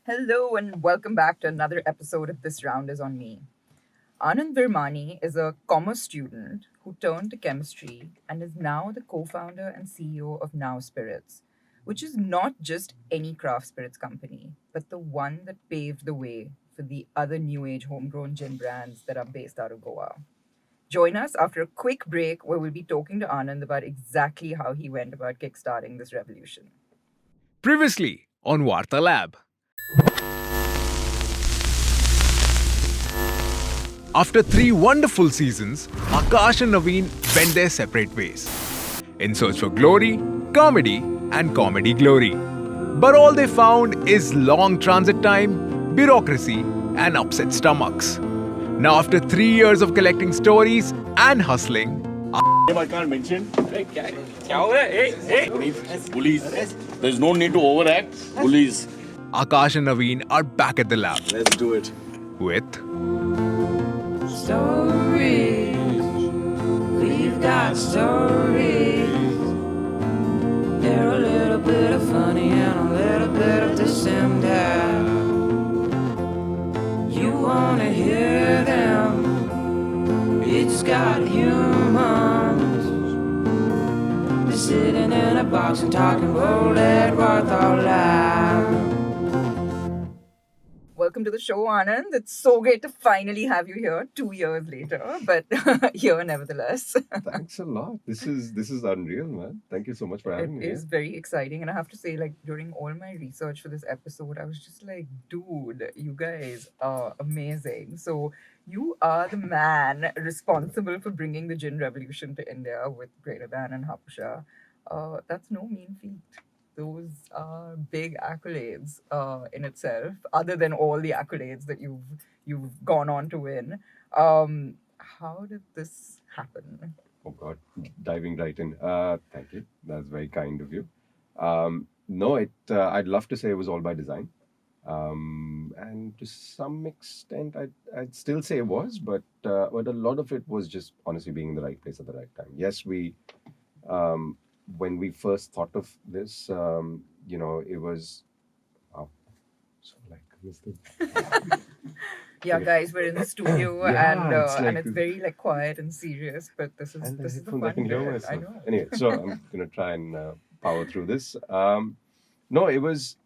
Hello and welcome back to another episode of This Round is on Me. Anand Virmani is a commerce student who turned to chemistry and is now the co-founder and CEO of NAO Spirits, which is not just any craft spirits company, but the one that paved the way for the other new age homegrown gin brands that are based out of Goa. Join us after a quick break where we'll be talking to Anand about exactly how he went about kickstarting this revolution. Previously on Varta Lab. After 3 wonderful seasons, Akash and Naveen went their separate ways in search for glory, comedy, and comedy glory. But all they found is long transit time, bureaucracy, and upset stomachs. Now, after 3 years of collecting stories and hustling, I can't mention. Bullies. There's no need to overact. Bullies. Akash and Naveen are back at the lab Let's do it. with Stories, we've got stories. They're a little bit of funny and a little bit of dissembler. You wanna hear them? It's got humans. They're sitting in a box and talking bold at Warthog Live. Welcome to the show, Anand. It's so great to finally have you here 2 years later, but here nevertheless. Thanks a lot. This is unreal, man. Thank you so much for having It me. is very exciting. And I have to say, like, during all my research for this episode, I was just like, dude, you guys are amazing. So, you are the man responsible for bringing the gin revolution to India with Greater Than and Hapusha. That's no mean feat. Those are big accolades in itself, other than all the accolades that you've gone on to win. How did this happen? Oh God, diving right in. Thank you. That's very kind of you. No, I'd love to say it was all by design. And to some extent, I'd still say it was, but a lot of it was just honestly being in the right place at the right time. Yes, when we first thought of this, it was, oh, so like this thing. Yeah, Okay. guys, we're in the studio Yeah, and it's it's very like quiet and serious, but this is And the this is the headphones, I fun can hear bit. I myself. know. Anyway, so I'm gonna try and power through this. No, it was,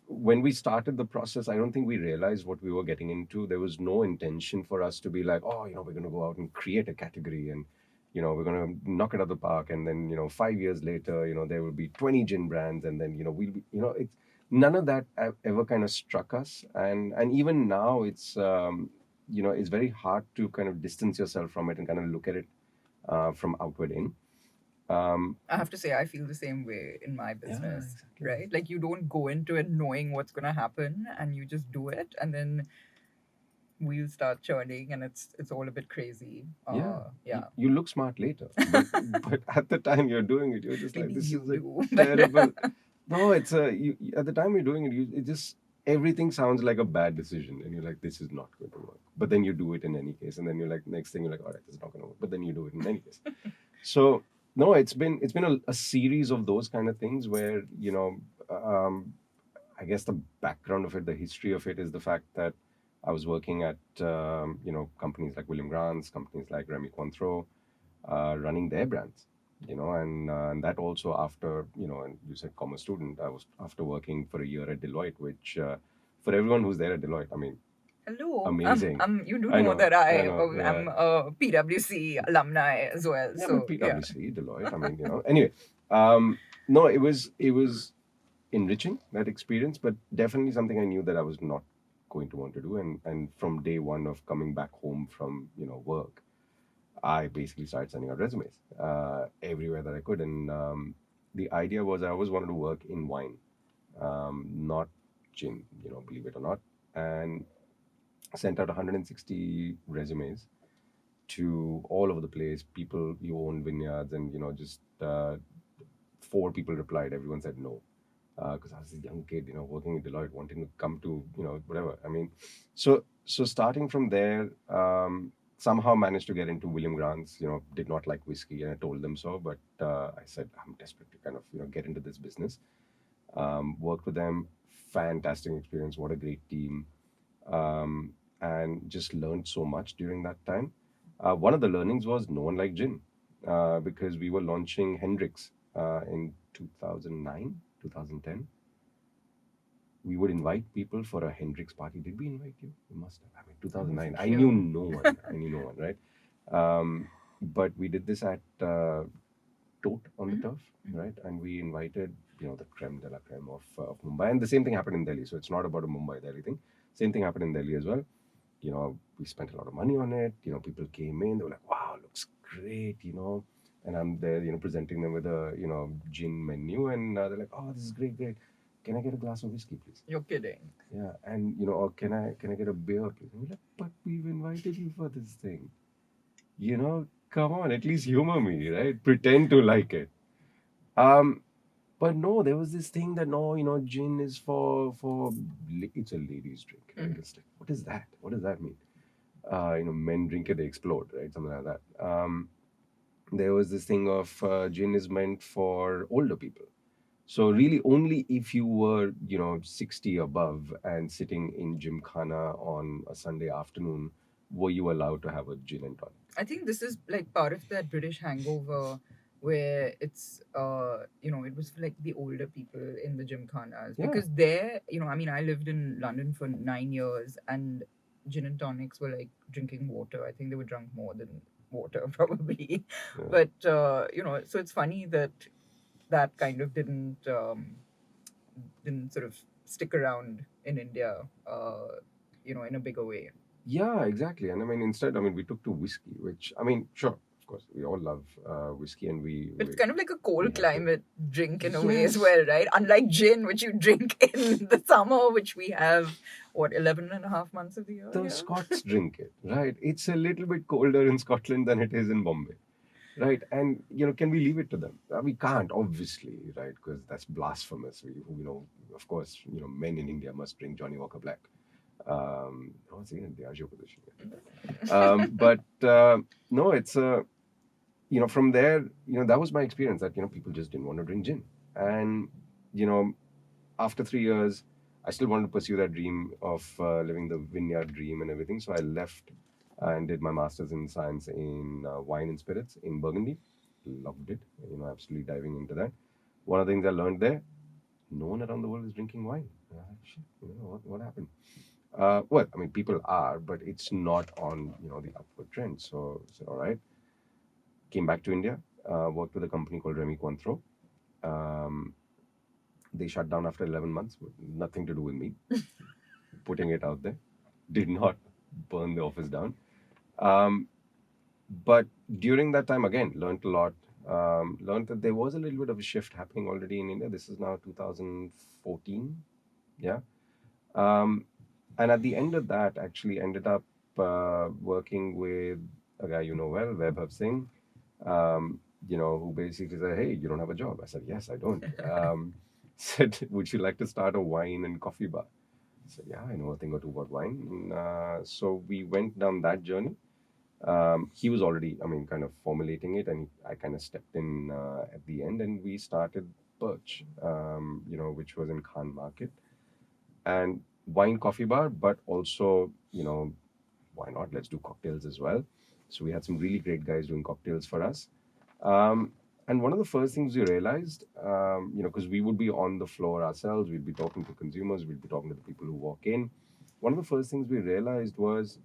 when we started the process, I don't think we realized what we were getting into. There was no intention for us to be like, oh, we're gonna go out and create a category and we're gonna knock it out of the park. And then 5 years later, there will be 20 gin brands, and then we'll be, it's none of that ever kind of struck us. And even now, it's very hard to kind of distance yourself from it and kind of look at it from outward in. I have to say, I feel the same way in my business, exactly. right? Like you don't go into it knowing what's gonna happen, and you just do it, and then wheels start churning, and it's all a bit crazy. Yeah. You look smart later, but at the time you're doing it, you're just like, Maybe this you is a do. terrible. No, it's at the time you're doing it, it just everything sounds like a bad decision, and you're like, this is not going to work. But then you do it in any case, and then you're like, next thing you're like, all right, this is not going to work. But then you do it in any case. So no, it's been a series of those kind of things where I guess the background of it, the history of it, is the fact that I was working at companies like William Grant's, companies like Remy Cointreau, running their brands, and that also after and you said commerce student, I was after working for a year at Deloitte, which for everyone who's there at Deloitte, I mean, Hello. amazing. You do I know know, that I know, I'm a PwC alumni as well. Yeah, So but PwC, Deloitte. I mean, anyway, no, it was enriching, that experience, but definitely something I knew that I was not going to want to do. And from day one of coming back home from work, I basically started sending out resumes everywhere that I could. And the idea was I always wanted to work in wine, not gin. Believe it or not, and sent out 160 resumes to all over the place. People who own vineyards, and just 4 people replied. Everyone said no, because I was a young kid, working at Deloitte, wanting to come to whatever. I mean, so starting from there, somehow managed to get into William Grant's. Did not like whiskey, and I told them so. But I said I'm desperate to kind of get into this business. Worked with them, fantastic experience. What a great team, and just learned so much during that time. One of the learnings was no one liked gin, because we were launching Hendrix in 2009, 2010. We would invite people for a Hendrix party. Did we invite you? We must have. I mean, 2009. I knew no one. I knew no one, right? But we did this at Tote on the turf, right? And we invited, the creme de la creme of Mumbai. And the same thing happened in Delhi. So it's not about a Mumbai Delhi thing. Same thing happened in Delhi as well. We spent a lot of money on it. People came in. They were like, "Wow, looks great," And I'm there, presenting them with a, gin menu, and they're like, "Oh, this is great, great. Can I get a glass of whiskey, please?" You're kidding. Yeah, and or can I get a beer, please? And we're like, "But we've invited you for this thing. Come on, at least humor me, right? Pretend to like it." But no, there was this thing that no, gin is it's a ladies' drink. Right? It's like, what is that? What does that mean? Men drink it, they explode, right? Something like that. There was this thing of gin is meant for older people. So really, only if you were, 60 above and sitting in Gymkhana on a Sunday afternoon, were you allowed to have a gin and tonic. I think this is like part of that British hangover where it's it was like the older people in the gymkhanas Yeah. because there, I mean, I lived in London for 9 years and gin and tonics were like drinking water. I think they were drunk more than water probably. Yeah. But so it's funny that that kind of didn't sort of stick around in India, in a bigger way. Yeah, exactly. And I mean, instead, we took to whiskey, which, sure, of course, we all love whiskey, and But it's kind of like a cold have to- climate drink in a way as Yes. well, right? Unlike gin, which you drink in the summer, which we have, 11 and a half months of the year? the yeah? Scots drink it, right? It's a little bit colder in Scotland than it is in Bombay, right? And can we leave it to them? We can't, obviously, right? Because that's blasphemous. Of course, men in India must drink Johnny Walker Black. It's in Diageo position. But no, it's from there, that was my experience that people just didn't want to drink gin, and after 3 years, I still wanted to pursue that dream of living the vineyard dream and everything. So I left and did my master's in science in wine and spirits in Burgundy. Loved it, absolutely diving into that. One of the things I learned there, no one around the world is drinking wine. Shit, what happened? Well, people are, but it's not on the upward trend. So all right. Came back to India, worked with a company called Remy Cointreau. They shut down after 11 months, nothing to do with me. Putting it out there. Did not burn the office down. But during that time, again, learned a lot. Learned that there was a little bit of a shift happening already in India. This is now 2014. Yeah. And at the end of that, actually ended up working with a guy well, Vaibhav Singh, who basically said, "Hey, you don't have a job?" I said, "Yes, I don't." Said, "Would you like to start a wine and coffee bar?" I said, "Yeah, I know a thing or two about wine." So we went down that journey. He was already, kind of formulating it, and I kind of stepped in at the end, and we started Perch, which was in Khan Market, and wine coffee bar, but also, why not? Let's do cocktails as well. So we had some really great guys doing cocktails for us. And one of the first things we realized, because we would be on the floor ourselves, we'd be talking to consumers, we'd be talking to the people who walk in. One of the first things we realized was,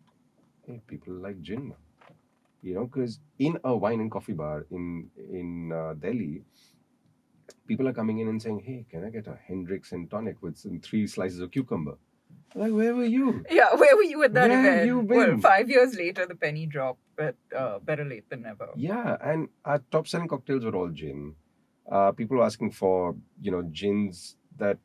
hey, people like gin now. Because in a wine and coffee bar in Delhi, people are coming in and saying, "Hey, can I get a Hendrix and tonic with some 3 slices of cucumber?" Like, where were you? Yeah, where were you at that Where have event? you Well, been? 5 years later, the penny dropped, but better late than never. Yeah, and our top selling cocktails were all gin. People were asking for, gins that,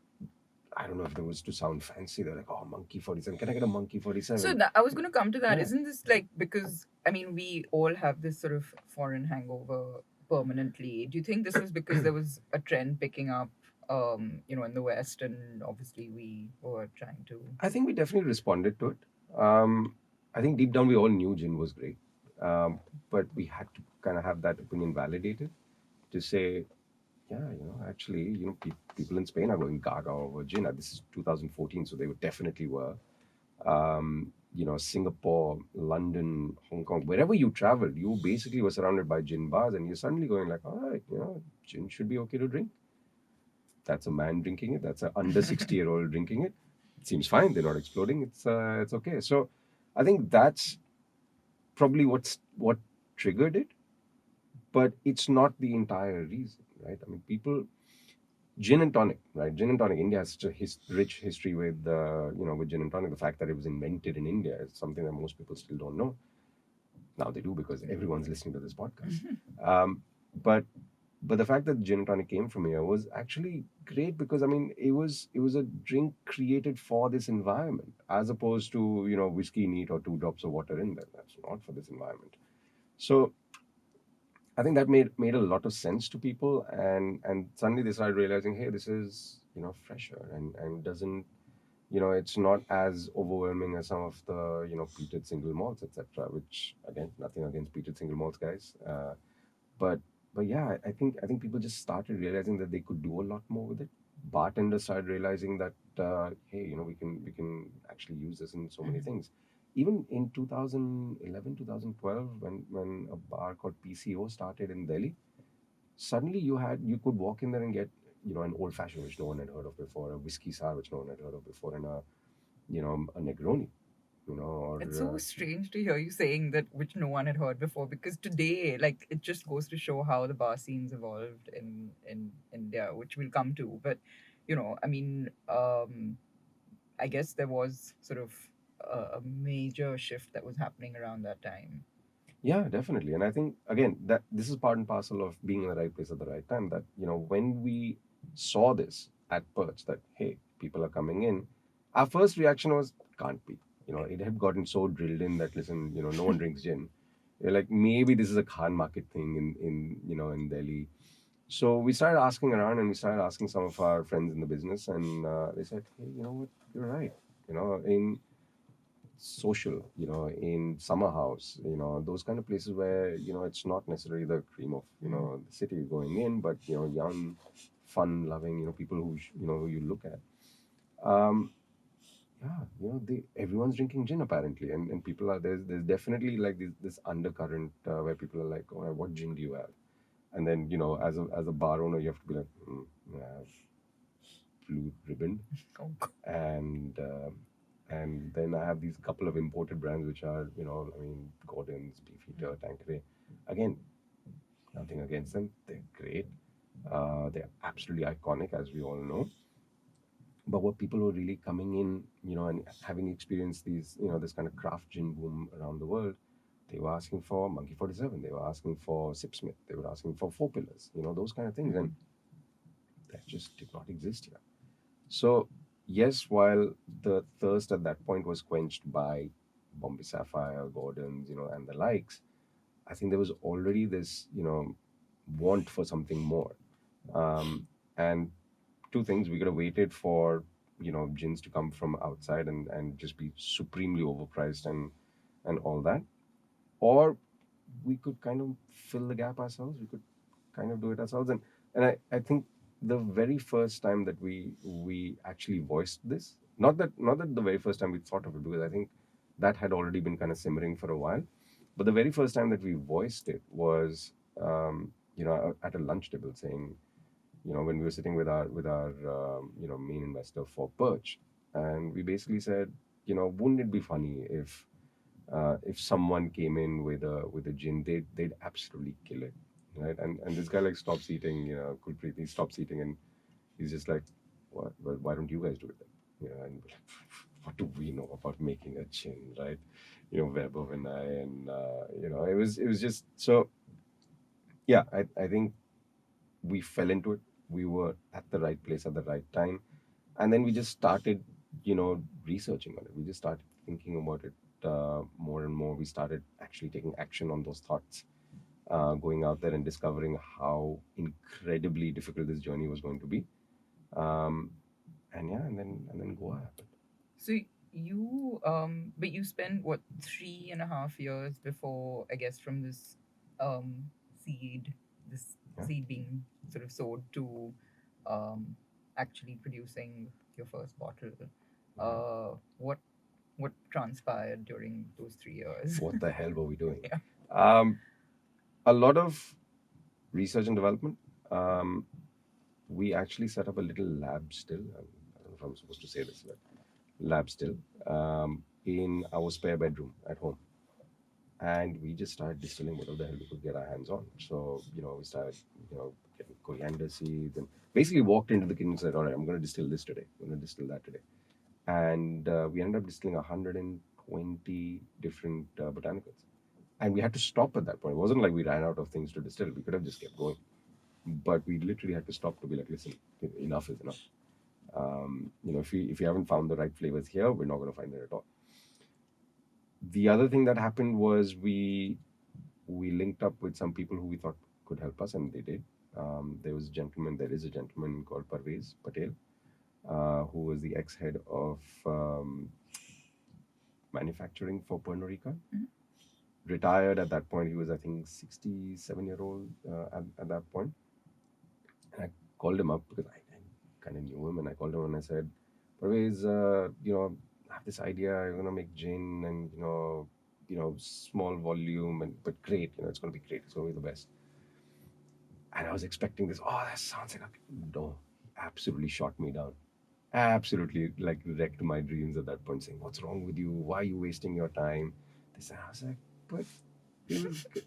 I don't know if it was to sound fancy. They're like, "Oh, Monkey 47. Can I get a Monkey 47? So I was going to come to that. Yeah. Isn't this like, because, we all have this sort of foreign hangover permanently. Do you think this was because there was a trend picking up, in the West, and obviously we were trying to... I think we definitely responded to it. I think deep down we all knew gin was great. But we had to kind of have that opinion validated to say, Yeah, actually, people in Spain are going gaga over gin. This is 2014, so they definitely were. Singapore, London, Hong Kong, wherever you traveled, you basically were surrounded by gin bars, and you're suddenly going like, all right, gin should be okay to drink. That's a man drinking it. That's an under 60-year-old drinking it. It seems fine. They're not exploding. It's okay. So, I think that's probably what triggered it, but it's not the entire reason, right? I mean, people gin and tonic, right? Gin and tonic. India has such a rich history with gin and tonic. The fact that it was invented in India is something that most people still don't know. Now they do because everyone's listening to this podcast. But the fact that gin and tonic came from here was actually great because I mean it was a drink created for this environment as opposed to whiskey neat or 2 drops of water in there. That's not for this environment. So I think that made a lot of sense to people, and suddenly they started realizing, hey, this is fresher and doesn't it's not as overwhelming as some of the peated single malts, etc. Which again, nothing against peated single malts, guys, but yeah, I think people just started realizing that they could do a lot more with it. Bartenders started realizing that hey, we can actually use this in so many things. Even in 2011, 2012, when a bar called PCO started in Delhi, suddenly you could walk in there and get an old fashioned which no one had heard of before, a whiskey sour which no one had heard of before, and a Negroni, or It's so strange to hear you saying that, which no one had heard before, because today, like, it just goes to show how the bar scene's evolved in India, which we'll come to. But I mean, I guess there was sort of a major shift that was happening around that time. yeah, definitely. And I think again that this is part and parcel of being in the right place at the right time. That when we saw this at Perch, that hey, people are coming in, our first reaction was can't be. It had gotten so drilled in that listen, no one drinks gin. You're like maybe this is a Khan market thing in Delhi. So we started asking around, and we started asking some of our friends in the business, and they said, hey, you know what, you're right. In social, in summer house, those kind of places where, it's not necessarily the cream of, the city going in, but, young, fun loving, people who you look at. Um, yeah, everyone's drinking gin apparently, and people are, there's definitely like this undercurrent where people are like, oh, what gin do you have? And then, as a bar owner, you have to be like, I have Blue Ribbon, Oh, God. and then I have these couple of imported brands which are, I mean, Gordon's, Beefeater, Tanqueray. Again, nothing against them. They're great. They're absolutely iconic, as we all know. But what people were really coming in, and having experienced this kind of craft gin boom around the world, they were asking for Monkey 47. They were asking for Sipsmith. They were asking for Four Pillars. Those kind of things, and that just did not exist here. So, yes, while the thirst at that point was quenched by Bombay Sapphire, Gordon's, and the likes, I think there was already this, want for something more. And two things, we could have waited for, gins to come from outside and just be supremely overpriced and all that. Or we could kind of fill the gap ourselves. We could kind of do it ourselves. And I think the very first time that we actually voiced this, not that the very first time we thought of it, because I think that had already been kind of simmering for a while. But the very first time that we voiced it was at a lunch table, saying, when we were sitting with our main investor for Perch, and we basically said, wouldn't it be funny if someone came in with a gin, they'd absolutely kill it, right? And this guy like stops eating, Kulpreet, he stops eating, and he's just like, what? Well, why don't you guys do it then? And we're like, what do we know about making a gin, right? Vaibhav and I, and it was just so. Yeah, I think we fell into it. We were at the right place at the right time, and then we just started, researching on it. We just started thinking about it more and more. We started actually taking action on those thoughts, going out there and discovering how incredibly difficult this journey was going to be. Um, and yeah, and then Goa happened. So but you spent what, 3.5 years before, I guess, from this seed, this seed being sort of sowed to actually producing your first bottle. What transpired during those 3 years? What the hell were we doing? Yeah. A lot of research and development. We actually set up a little lab still. I don't know if I'm supposed to say this, but lab still in our spare bedroom at home. And we just started distilling whatever the hell we could get our hands on. So, we started, getting coriander seeds and basically walked into the kitchen and said, all right, I'm going to distill this today. I'm going to distill that today. And we ended up distilling 120 different botanicals. And we had to stop at that point. It wasn't like we ran out of things to distill. We could have just kept going. But we literally had to stop to be like, listen, enough is enough. If you haven't found the right flavors here, we're not going to find it at all. The other thing that happened was we linked up with some people who we thought could help us, and they did. There is a gentleman called Parvez Patel, who was the ex-head of manufacturing for Pernod Ricard. Mm-hmm. Retired at that point. He was, I think, 67-year-old at that point. And I called him up because I kind of knew him, and I called him and I said, Parvez, I have this idea. I'm gonna make gin, and small volume, but great. It's gonna be great. It's gonna be the best. And I was expecting this. Oh, that sounds like no. Absolutely shot me down. Absolutely, like, wrecked my dreams at that point. Saying, "What's wrong with you? Why are you wasting your time?" This, and I was like, "But it was good."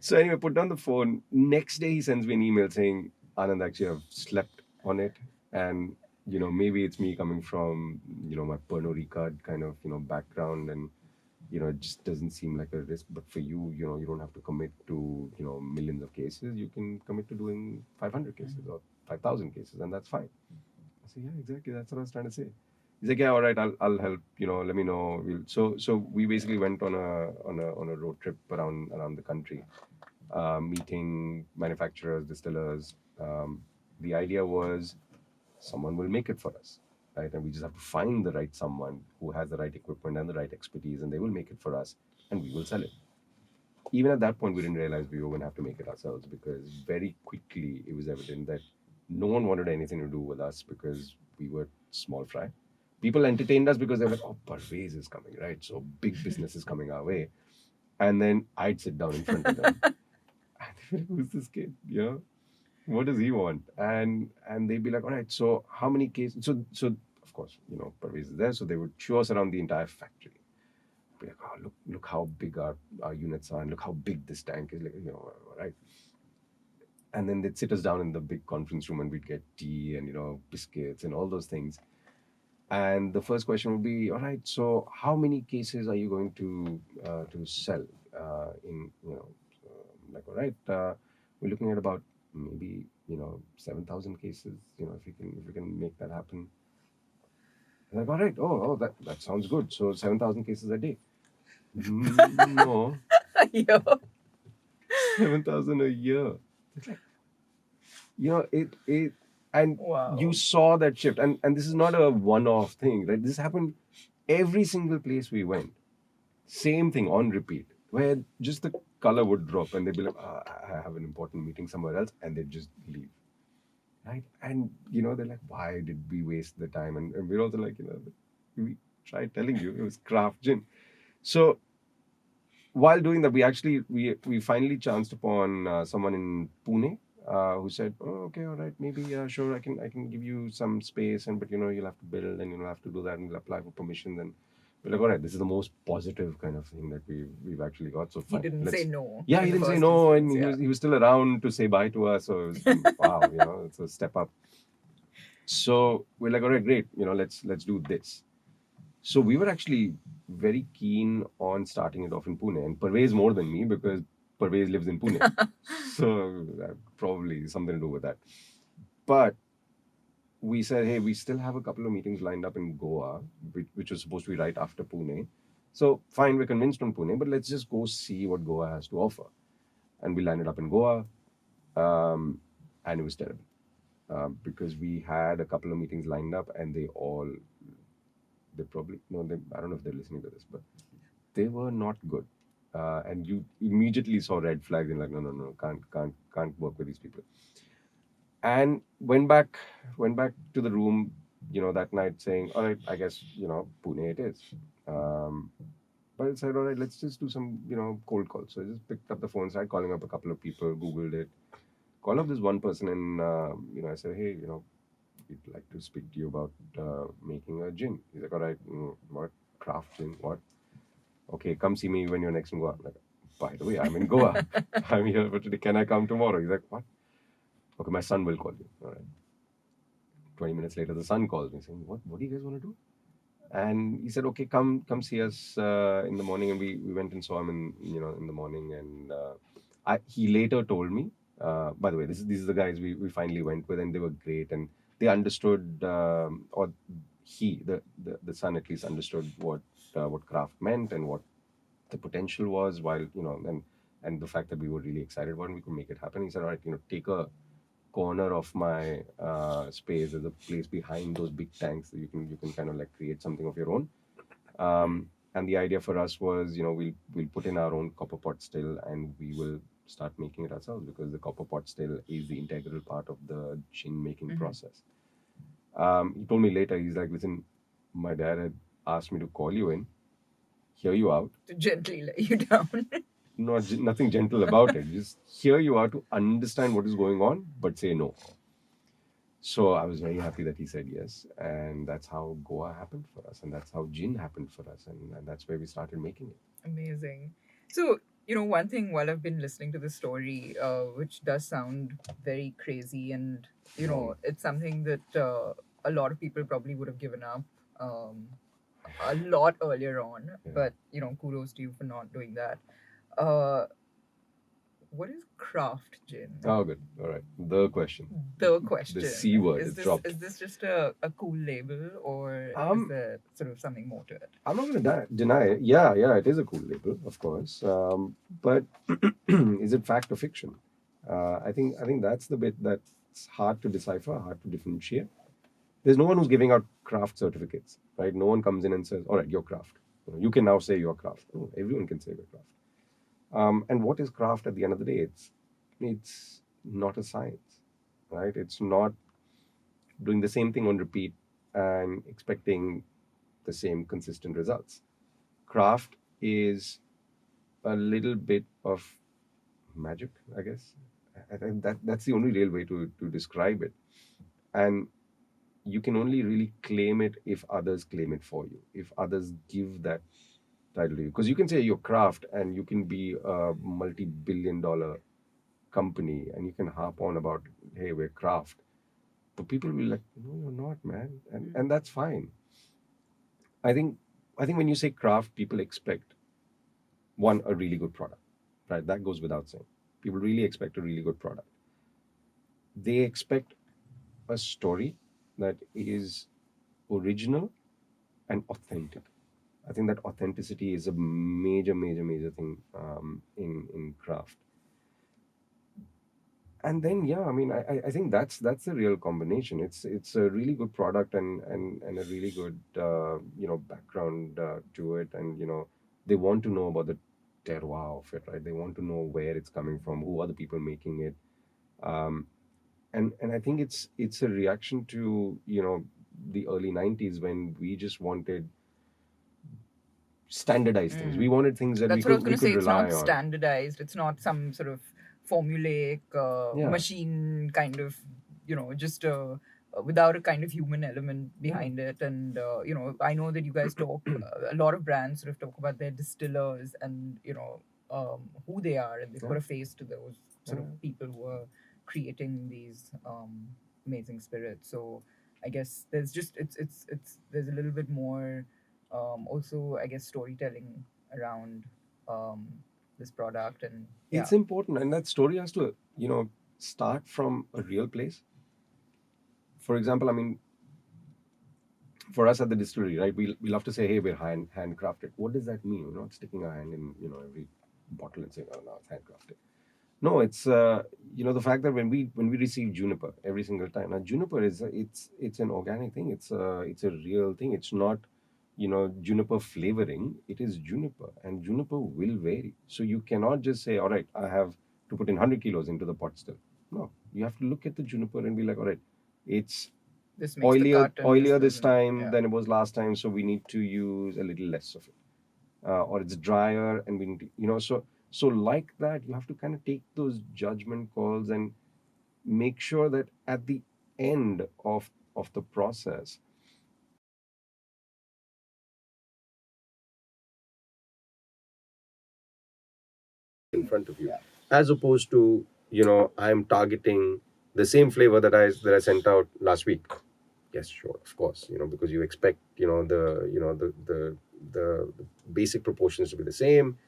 So anyway, put down the phone. Next day, he sends me an email saying, "Anand, actually, I've slept on it, and maybe it's me coming from my Pernod Ricard kind of background, and it just doesn't seem like a risk. But for you, you don't have to commit to millions of cases. You can commit to doing 500 cases or 5,000 cases, and that's fine." I said, "Yeah, exactly. That's what I was trying to say." He's like, "Yeah, all right, I'll help. Let me know." So we basically went on a road trip around the country, meeting manufacturers, distillers. The idea was someone will make it for us, right? And we just have to find the right someone who has the right equipment and the right expertise, and they will make it for us, and we will sell it. Even at that point, we didn't realize we were going to have to make it ourselves, because very quickly it was evident that no one wanted anything to do with us because we were small fry. People entertained us because they were like, "Oh, Parvez is coming, right? So big business is coming our way." And then I'd sit down in front of them. And they'd be like, "Who's this kid? What does he want?" And they'd be like, "All right, so how many cases?" So of course, Parvez is there, so they would show us around the entire factory. Be like, "Oh, look how big our units are, and look how big this tank is." Like, right. And then they'd sit us down in the big conference room, and we'd get tea and biscuits and all those things. And the first question would be, "All right, so how many cases are you going to sell in?" Like, "All right, we're looking at about maybe 7,000 cases. If we can make that happen." I'm like, "All right, oh, that sounds good. So 7,000 cases a day." No, Yeah. 7,000 a year. It's like, it and Wow. you saw that shift, and this is not a one-off thing, right? This happened every single place we went. Same thing on repeat, where just the color would drop, and they'd be like, "I have an important meeting somewhere else," and they'd just leave, right? And they're like, "Why did we waste the time?" And we're also like, we tried telling you it was craft gin. So while doing that, we finally chanced upon someone in Pune who said, "Oh, okay, all right, maybe sure, I can give you some space, but you'll have to build, and you'll have to do that, and you'll apply for permission." And we're like, "All right, this is the most positive kind of thing that we've actually got. So He fine, didn't say no. Yeah, in he the didn't say first no, and instance, he was still around to say bye to us. So it was, wow, it's a step up. So we're like, "All right, great, let's do this." So we were actually very keen on starting it off in Pune, and Parvez more than me, because Parvez lives in Pune. So probably something to do with that. But we said, "Hey, we still have a couple of meetings lined up in Goa, which was supposed to be right after Pune. So fine, we're convinced on Pune, but let's just go see what Goa has to offer." And we landed up in Goa, and it was terrible. Because we had a couple of meetings lined up, and I don't know if they're listening to this, but they were not good. and you immediately saw red flags and like, no, can't work with these people. And went back to the room, that night saying, all right, I guess, Pune it is. Um, but I said, all right, let's just do some, cold calls. So I just picked up the phone, started calling up a couple of people, Googled it, call up this one person, and I said, hey, we'd like to speak to you about making a gin. He's like, all right, what craft gin? What? Okay, come see me when you're next in Goa. I'm like, by the way, I'm in Goa. I'm here for today. Can I come tomorrow? He's like, what? Okay, my son will call you. All right. 20 minutes later, the son calls me saying, what do you guys want to do? And he said, okay, come see us in the morning. And we went and saw him in the morning. And he later told me, by the way, these are the guys we finally went with, and they were great. And they understood, or the son at least understood what craft meant and what the potential was, while, and the fact that we were really excited about it, we could make it happen. He said, all right, take a corner of my space. There's a place behind those big tanks that you can kind of like create something of your own. And the idea for us was, we'll put in our own copper pot still, and we will start making it ourselves, because the copper pot still is the integral part of the gin making process. He told me later, he's like, listen, my dad had asked me to call you in, hear you out, To gently lay you down. nothing gentle about it. Just hear you out to understand what is going on, but say no. So I was very happy that he said yes, and that's how Goa happened for us, and that's how gin happened for us, and that's where we started making it. Amazing. So, one thing while I've been listening to the story, which does sound very crazy, and, it's something that a lot of people probably would have given up a lot earlier on. Yeah. But, kudos to you for not doing that. Uh, what is craft gin? Oh, good. All right. The question. The question. The C word Is is this, dropped. is this just a cool label, or is there sort of something more to it? I'm not going to deny it. Yeah, it is a cool label, of course. But is it fact or fiction? I think that's the bit that's hard to decipher, hard to differentiate. There's no one who's giving out craft certificates, right? No one comes in and says, all right, your craft. You can now say your craft. No, everyone can say their craft. And what is craft at the end of the day? It's not a science, right? It's not doing the same thing on repeat and expecting the same consistent results. Craft is a little bit of magic, I guess. I think that's the only real way to describe it. And you can only really claim it if others claim it for you, if others give that title to you. Because you can say your craft, and you can be a multi-billion-dollar company, and you can harp on about, hey, we're craft. But people will be like, no, you're not, man. And that's fine. I think when you say craft, people expect, one, a really good product, right? That goes without saying. People really expect a really good product. They expect a story that is original and authentic. I think that authenticity is a major thing in craft. And then, yeah, I mean, I think that's the real combination. It's a really good product and a really good background to it, and they want to know about the terroir of it, right? They want to know where it's coming from, who are the people making it, and I think it's a reaction to the early 90s, when we just wanted standardized things. We wanted things that That's we what I was could going to say. It's rely not on. standardized. It's not some sort of formulaic Yeah. machine kind of, just without a kind of human element behind it. And, I know that you guys talk, a lot of brands sort of talk about their distillers and, who they are, and they put a face to those sort of people who are creating these amazing spirits. So I guess there's just, there's a little bit more also, I guess, storytelling around this product. And It's important, and that story has to start from a real place. For example, I mean, for us at the distillery, right, we love to say, hey, we're handcrafted. What does that mean? We're not sticking our hand in every bottle and saying, oh no, it's handcrafted. No, it's the fact that when we receive juniper every single time. Now, juniper is it's an organic thing. It's a real thing. It's not juniper flavoring, it is juniper, and juniper will vary. So you cannot just say, all right, I have to put in 100 kilos into the pot still. No, you have to look at the juniper and be like, all right, it's This makes the cut and oilier this doesn't. time Yeah. than it was last time, so we need to use a little less of it. Or it's drier and we need to, so like that, you have to kind of take those judgment calls and make sure that at the end of the process, in front of you, as opposed to I'm targeting the same flavor that I sent out last week. Yes, sure, of course, because you expect the basic proportions to be the same,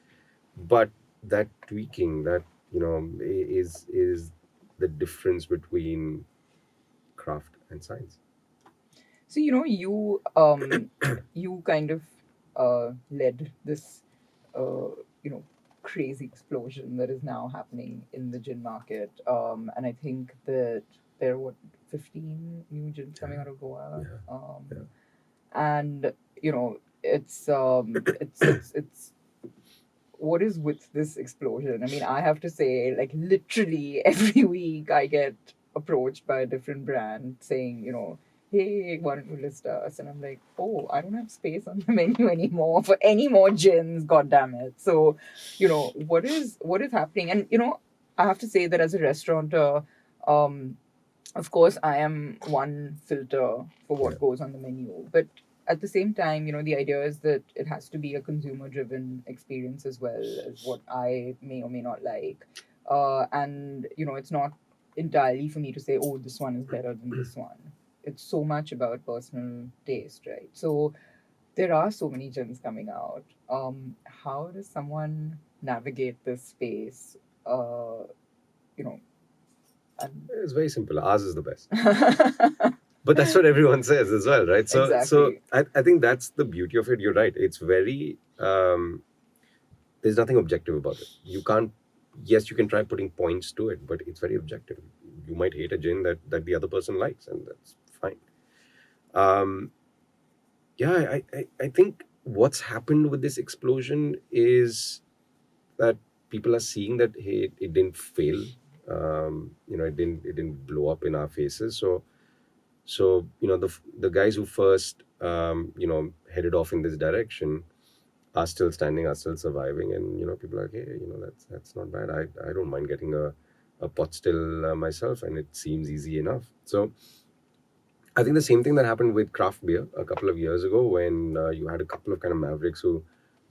but that tweaking, that is the difference between craft and science. So you kind of led this you know crazy explosion that is now happening in the gin market. And I think that there are 15 new gins coming out of Goa. And it's what is with this explosion? I mean, I have to say, like, literally every week I get approached by a different brand saying, hey, why don't you list us? And I'm like, oh, I don't have space on the menu anymore for any more gins, god damn it. So, what is happening? And, I have to say that as a restaurateur, of course, I am one filter for what goes on the menu. But at the same time, the idea is that it has to be a consumer-driven experience as well as what I may or may not like. And, it's not entirely for me to say, oh, this one is better than this one. It's so much about personal taste, right? So there are so many gins coming out. How does someone navigate this space? It's very simple. Ours is the best. But that's what everyone says as well, right? So, Exactly. I think that's the beauty of it. You're right. It's very, there's nothing objective about it. You can't, yes, you can try putting points to it, but it's very objective. You might hate a gin that the other person likes, and that's fine. I think what's happened with this explosion is that people are seeing that, hey, it didn't fail. It didn't blow up in our faces. So the guys who first headed off in this direction are still standing, are still surviving, and people are like, hey, that's not bad. I don't mind getting a pot still myself, and it seems easy enough. So I think the same thing that happened with craft beer a couple of years ago, when you had a couple of kind of mavericks who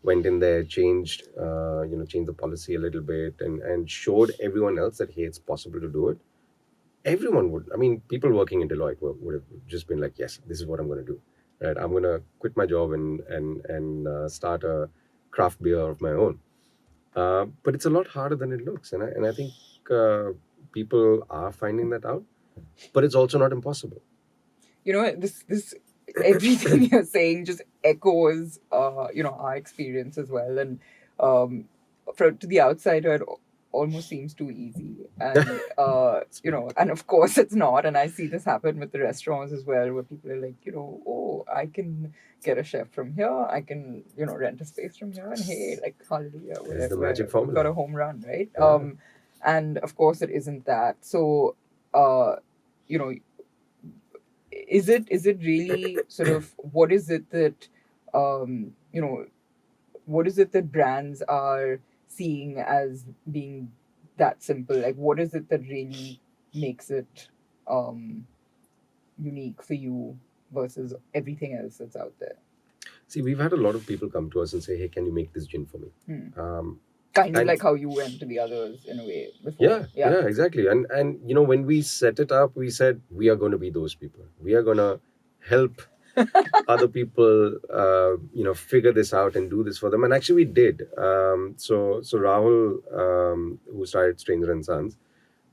went in there, changed the policy a little bit, and showed everyone else that, hey, it's possible to do it. Everyone would, I mean, people working in Deloitte would have just been like, yes, this is what I'm going to do. Right? I'm going to quit my job and start a craft beer of my own. But it's a lot harder than it looks. And I think people are finding that out. But it's also not impossible. This everything you're saying just echoes our experience as well. And to the outsider, it almost seems too easy. And and of course it's not. And I see this happen with the restaurants as well, where people are like, oh, I can get a chef from here, I can rent a space from here, and hey, like, hallelujah, whatever, It's the magic formula. we've got a home run, right? Yeah. And of course it isn't that. So is it really sort of, what is it that what is it that brands are seeing as being that simple? Like, what is it that really makes it unique for you versus everything else that's out there? See, we've had a lot of people come to us and say, hey, can you make this gin for me? Kind of And- like how you went to the others in a way before. Yeah, exactly. And when we set it up, we said we are going to be those people. We are going to help other people, figure this out and do this for them. And actually, we did. So Rahul, who started Stranger and Sons,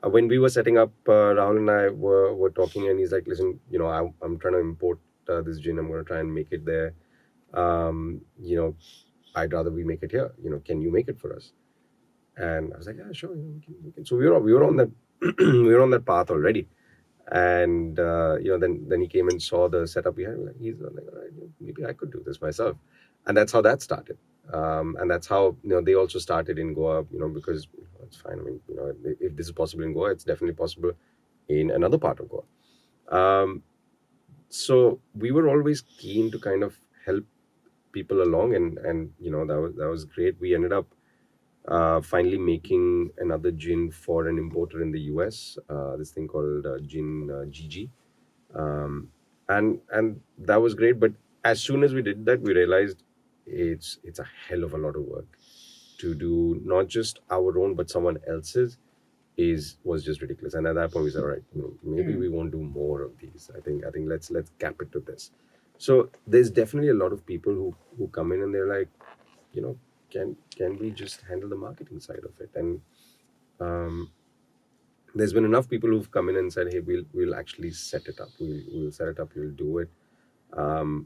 when we were setting up, Rahul and I were talking, and he's like, listen, I'm trying to import this gin. I'm going to try and make it there. I'd rather we make it here. Can you make it for us? And I was like, yeah, sure. We can. So we were on that we were on that path already. And then he came and saw the setup we had. He's like, all right, maybe I could do this myself, and that's how that started. And that's how they also started in Goa. Because it's fine. I mean, if this is possible in Goa, it's definitely possible in another part of Goa. So we were always keen to kind of help people along, and that was great. We ended up finally making another gin for an importer in the US. This thing called gin GG, and that was great. But as soon as we did that, we realized it's a hell of a lot of work to do, not just our own but someone else's. Was just ridiculous. And at that point we said, all right, maybe we won't do more of these. I think let's cap it to this. So there's definitely a lot of people who come in and they're like, can we just handle the marketing side of it? And there's been enough people who've come in and said, hey, we'll actually set it up. We'll set it up. We'll do it. And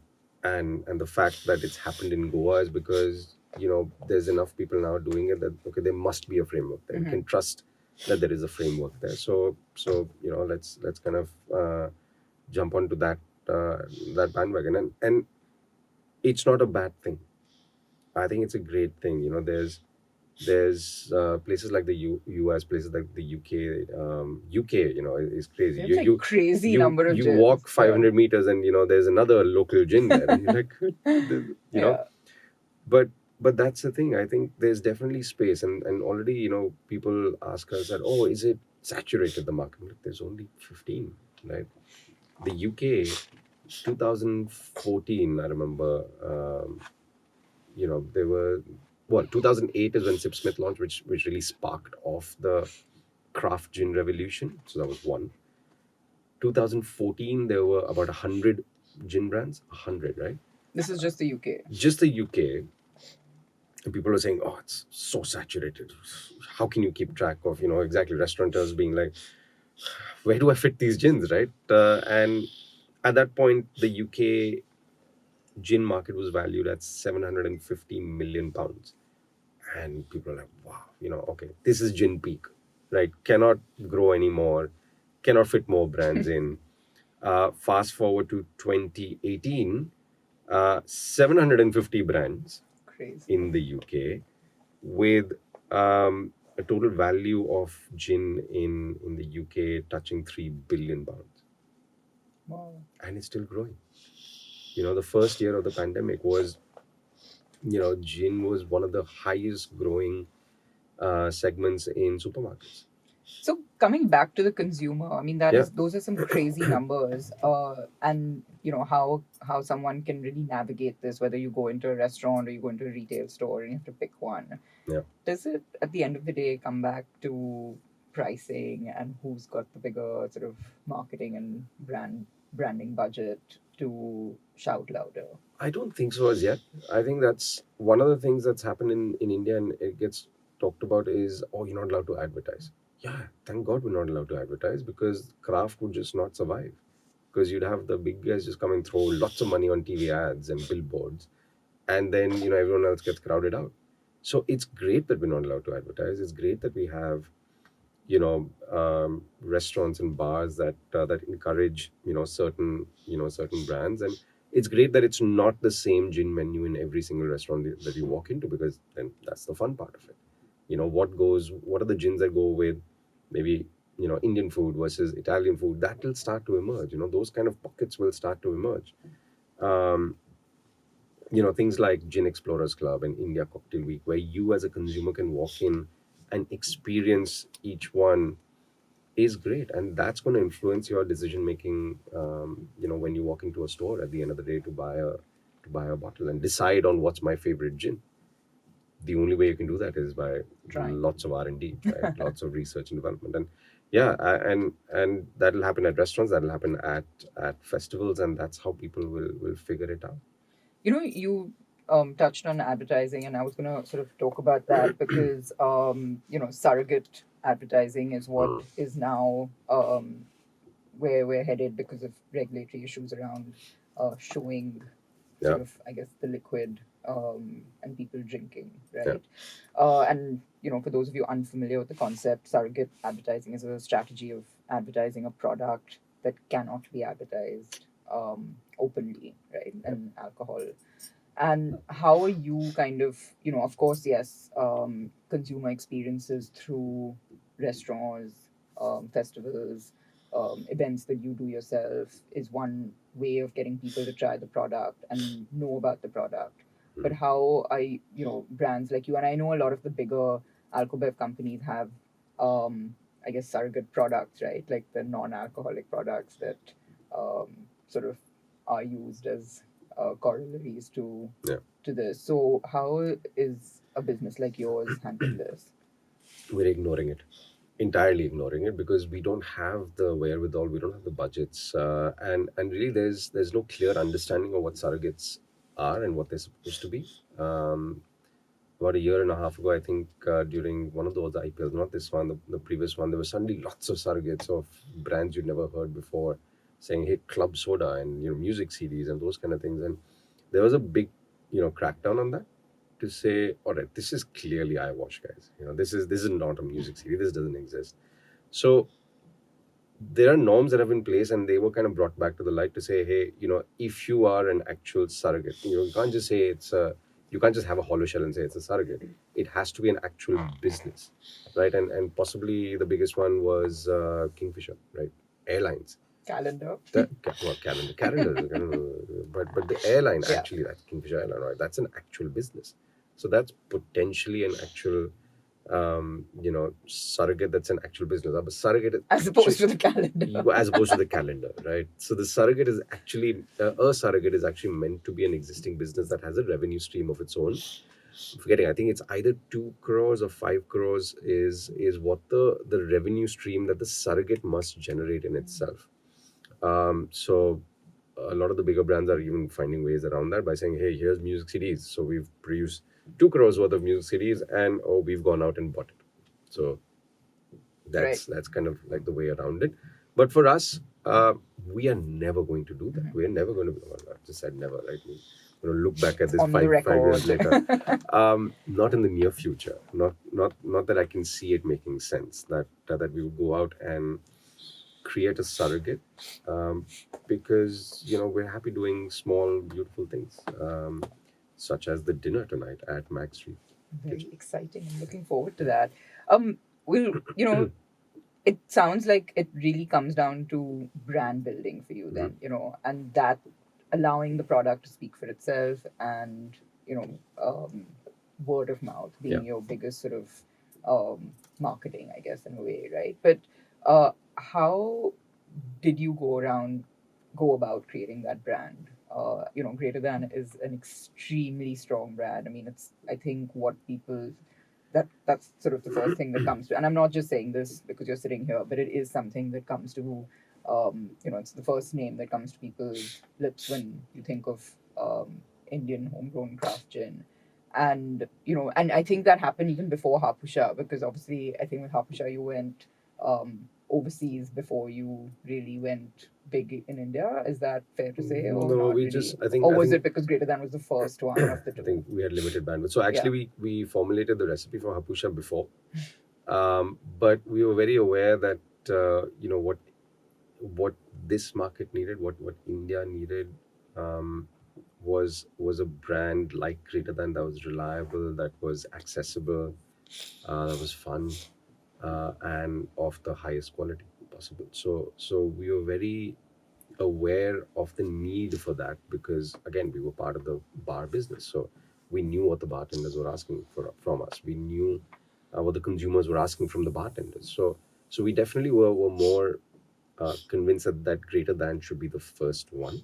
the fact that it's happened in Goa is because there's enough people now doing it that okay, there must be a framework there. You can trust that there is a framework there. So let's kind of jump onto that bandwagon. And it's not a bad thing. I think it's a great thing. There's places like the US, places like the UK. UK, is crazy. It's like crazy number of you gins. walk 500 meters and there's another local gin there. And you're like, know. But that's the thing. I think there's definitely space, and already people ask us that, oh, is it saturated the market? Like, there's only 15, right? The UK, 2014, I remember. There were 2008 is when Sip Smith launched, which really sparked off the craft gin revolution. So that was one. 2014, there were about 100 gin brands. 100, right? This is just the UK. Just the UK. And people are saying, oh, it's so saturated. How can you keep track of, exactly, restaurateurs being like, where do I fit these gins, right? And at that point, the UK gin market was valued at 750 million pounds. And people are like, wow, okay, this is gin peak, right? Cannot grow anymore, cannot fit more brands in. Fast forward to 2018, 750 brands. Crazy. In the UK, with a total value of gin in the UK touching 3 billion pounds. Wow. And it's still growing. The first year of the pandemic was, gin was one of the highest growing segments in supermarkets. So coming back to the consumer, I mean those are some crazy numbers, and how someone can really navigate this, whether you go into a restaurant or you go into a retail store and you have to pick one. Yeah. Does it at the end of the day come back to pricing and who's got the bigger sort of marketing and branding budget to shout louder? I don't think so as yet. I think that's one of the things that's happened in India, and it gets talked about is, oh, you're not allowed to advertise. Yeah, thank God we're not allowed to advertise, because craft would just not survive. Because you'd have the big guys just come and throw lots of money on TV ads and billboards, and then everyone else gets crowded out. So it's great that we're not allowed to advertise. It's great that we have restaurants and bars that encourage certain brands, and it's great that it's not the same gin menu in every single restaurant that you walk into, because then that's the fun part of it. What are the gins that go with maybe Indian food versus Italian food? That will start to emerge. Those kind of pockets will start to emerge. Things like Gin Explorers Club and India Cocktail Week, where you as a consumer can walk in and experience each one, is great. And that's going to influence your decision making when you walk into a store at the end of the day to buy a bottle and decide on what's my favorite gin. The only way you can do that is by lots of R&D, right? Lots of research and development. And and that'll happen at restaurants, that'll happen at festivals, and that's how people will figure it out. You touched on advertising, and I was going to sort of talk about that because surrogate advertising is what is now where we're headed because of regulatory issues around showing sort of, I guess, the liquid and people drinking, right? And for those of you unfamiliar with the concept, surrogate advertising is a strategy of advertising a product that cannot be advertised openly, right? And alcohol. And how are you kind of, of course, yes, consumer experiences through restaurants, festivals, events that you do yourself is one way of getting people to try the product and know about the product. But how are brands like you, and I know a lot of the bigger alcohol companies have, I guess, surrogate products, right? Like the non-alcoholic products that sort of are used as corollaries Yeah. to this. So how is a business like yours handling this? We're ignoring it, entirely ignoring it, because we don't have the wherewithal, we don't have the budgets, and really there's no clear understanding of what surrogates are and what they're supposed to be. About a year and a half ago, I think, during one of those IPLs, not this one, the previous one, there were suddenly lots of surrogates of brands you'd never heard before, saying, "Hey, club soda," and music CDs and those kind of things. And there was a big, crackdown on that, to say, all right, this is clearly eyewash, guys. This is not a music CD. This doesn't exist. So there are norms that have in place, and they were kind of brought back to the light to say, hey, if you are an actual surrogate, you can't just say you can't just have a hollow shell and say it's a surrogate. It has to be an actual business, right? And possibly the biggest one was Kingfisher, right? Airlines. Calendar. Calendar, but the airline, Yeah. actually, that Kingfisher airline, right? That's an actual business. So that's potentially an actual, surrogate. That's an actual business. But surrogate, As opposed to the calendar. as opposed to the calendar, right? So the surrogate is actually a surrogate is actually meant to be an existing business that has a revenue stream of its own. I'm forgetting, I think it's either 2 crores or 5 crores is what the revenue stream that the surrogate must generate in itself. So a lot of the bigger brands are even finding ways around that by saying, hey, here's music CDs. So we've produced 2 crores worth of music CDs, and we've gone out and bought it. So that's kind of like the way around it. But for us, we are never going to do that. We are never going to. Well, I just said never, right? We're going to look back at this On the 5 years record. later. Not in the near future. Not that I can see it making sense. That we will go out and create a surrogate, because we're happy doing small, beautiful things, such as the dinner tonight at Mac Street. Very exciting. I'm looking forward to that. Will it sounds like it really comes down to brand building for you then, and that allowing the product to speak for itself, and word of mouth being your biggest sort of marketing, I guess, in a way, right? But how did you go about creating that brand? Greater Than is an extremely strong brand. I mean, I think what people that's sort of the first thing that comes to, and I'm not just saying this because you're sitting here, but it is something that comes to, it's the first name that comes to people's lips when you think of Indian homegrown craft gin. And and I think that happened even before Hapusha, because obviously I think with Hapusha you went overseas before you really went big in India. Is that fair to say? Or No, not we really? just, Or was it because Greater Than was the first one of the two? I think we had limited bandwidth. So actually, we formulated the recipe for Hapusha before, but we were very aware that what this market needed, what India needed, was a brand like Greater Than, that was reliable, that was accessible, that was fun, and of the highest quality possible. So we were very aware of the need for that, because again, we were part of the bar business, so we knew what the bartenders were asking from us. We knew what the consumers were asking from the bartenders. So we definitely were more convinced that Greater Than should be the first one.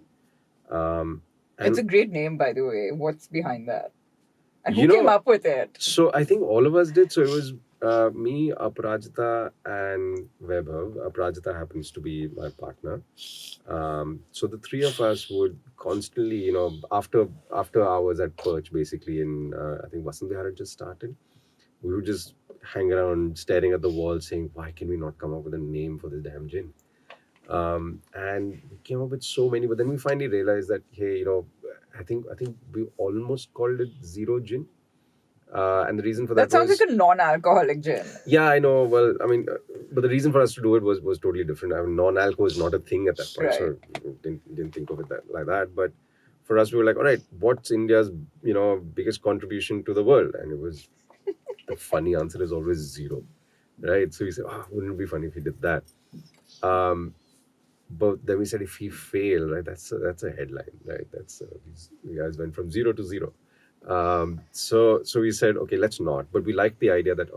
It's a great name, by the way. What's behind that? And who You know- came up with it? So I think all of us did. So it was me, Aparajita, and Vaibhav. Aparajita happens to be my partner. So the three of us would constantly, after hours at Perch, basically in, I think Vasant Vihar had just started, we would just hang around staring at the wall saying, why can we not come up with a name for this damn gin? And we came up with so many, but then we finally realized that, hey, I think we almost called it Zero Gin. And the reason for That that sounds was... like a non-alcoholic gin. Yeah, I know. Well, I mean, but the reason for us to do it was totally different. I mean, non-alco was not a thing at that point, so didn't think of it like that. But for us, we were like, all right, what's India's biggest contribution to the world? And it was the funny answer is always zero, right? So we said, wouldn't it be funny if we did that? But then we said, if we fail, right, that's a headline, right? That's you guys went from zero to zero. So we said, okay, let's not. But we like the idea that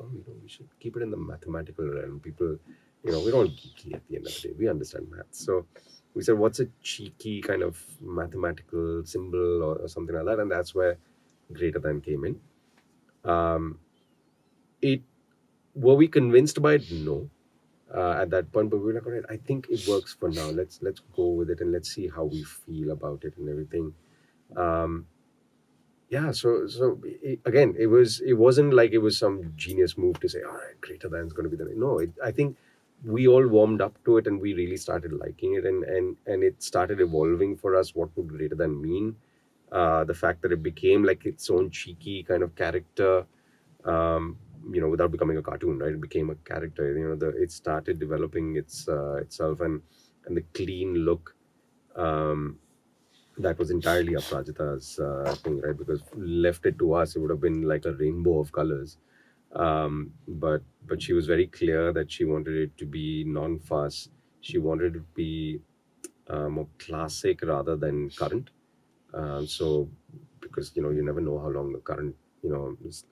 we should keep it in the mathematical realm. People, we're all geeky at the end of the day. We understand math. So we said, what's a cheeky kind of mathematical symbol or something like that? And that's where greater than came in. Were we convinced by it? No. At that point, but we were like, all right, I think it works for now. Let's go with it and let's see how we feel about it and everything. Again, it wasn't like it was some genius move to say, all right, greater than is going to be the name. No, I think we all warmed up to it and we really started liking it, and it started evolving for us. What would greater than mean? The fact that it became like its own cheeky kind of character. Without becoming a cartoon, right? It became a character. It started developing itself, and the clean look. That was entirely Aprajita's thing, right? Because left it to us, it would have been like a rainbow of colors. But she was very clear that she wanted it to be non-fuss. She wanted it to be more classic rather than current. So because you never know how long the current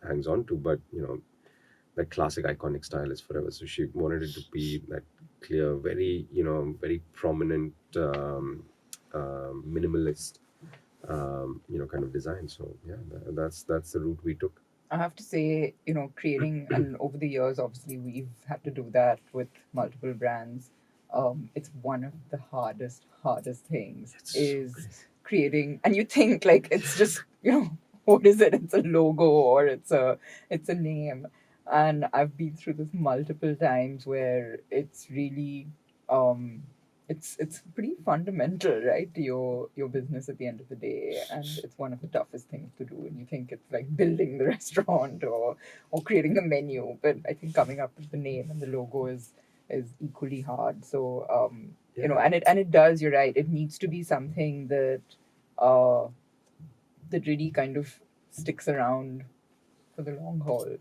hangs on to, but that classic iconic style is forever. So she wanted it to be that clear, very very prominent, minimalist kind of design. So yeah, that's the route we took. I have to say, creating, and over the years, obviously, we've had to do that with multiple brands. It's one of the hardest things is creating, and you think like it's just, what is it? It's a logo or it's a name. And I've been through this multiple times where it's really, it's pretty fundamental, right, to your business at the end of the day, and it's one of the toughest things to do. And you think it's like building the restaurant or creating a menu, but I think coming up with the name and the logo is equally hard. So and it does. You're right. It needs to be something that that really kind of sticks around for the long haul.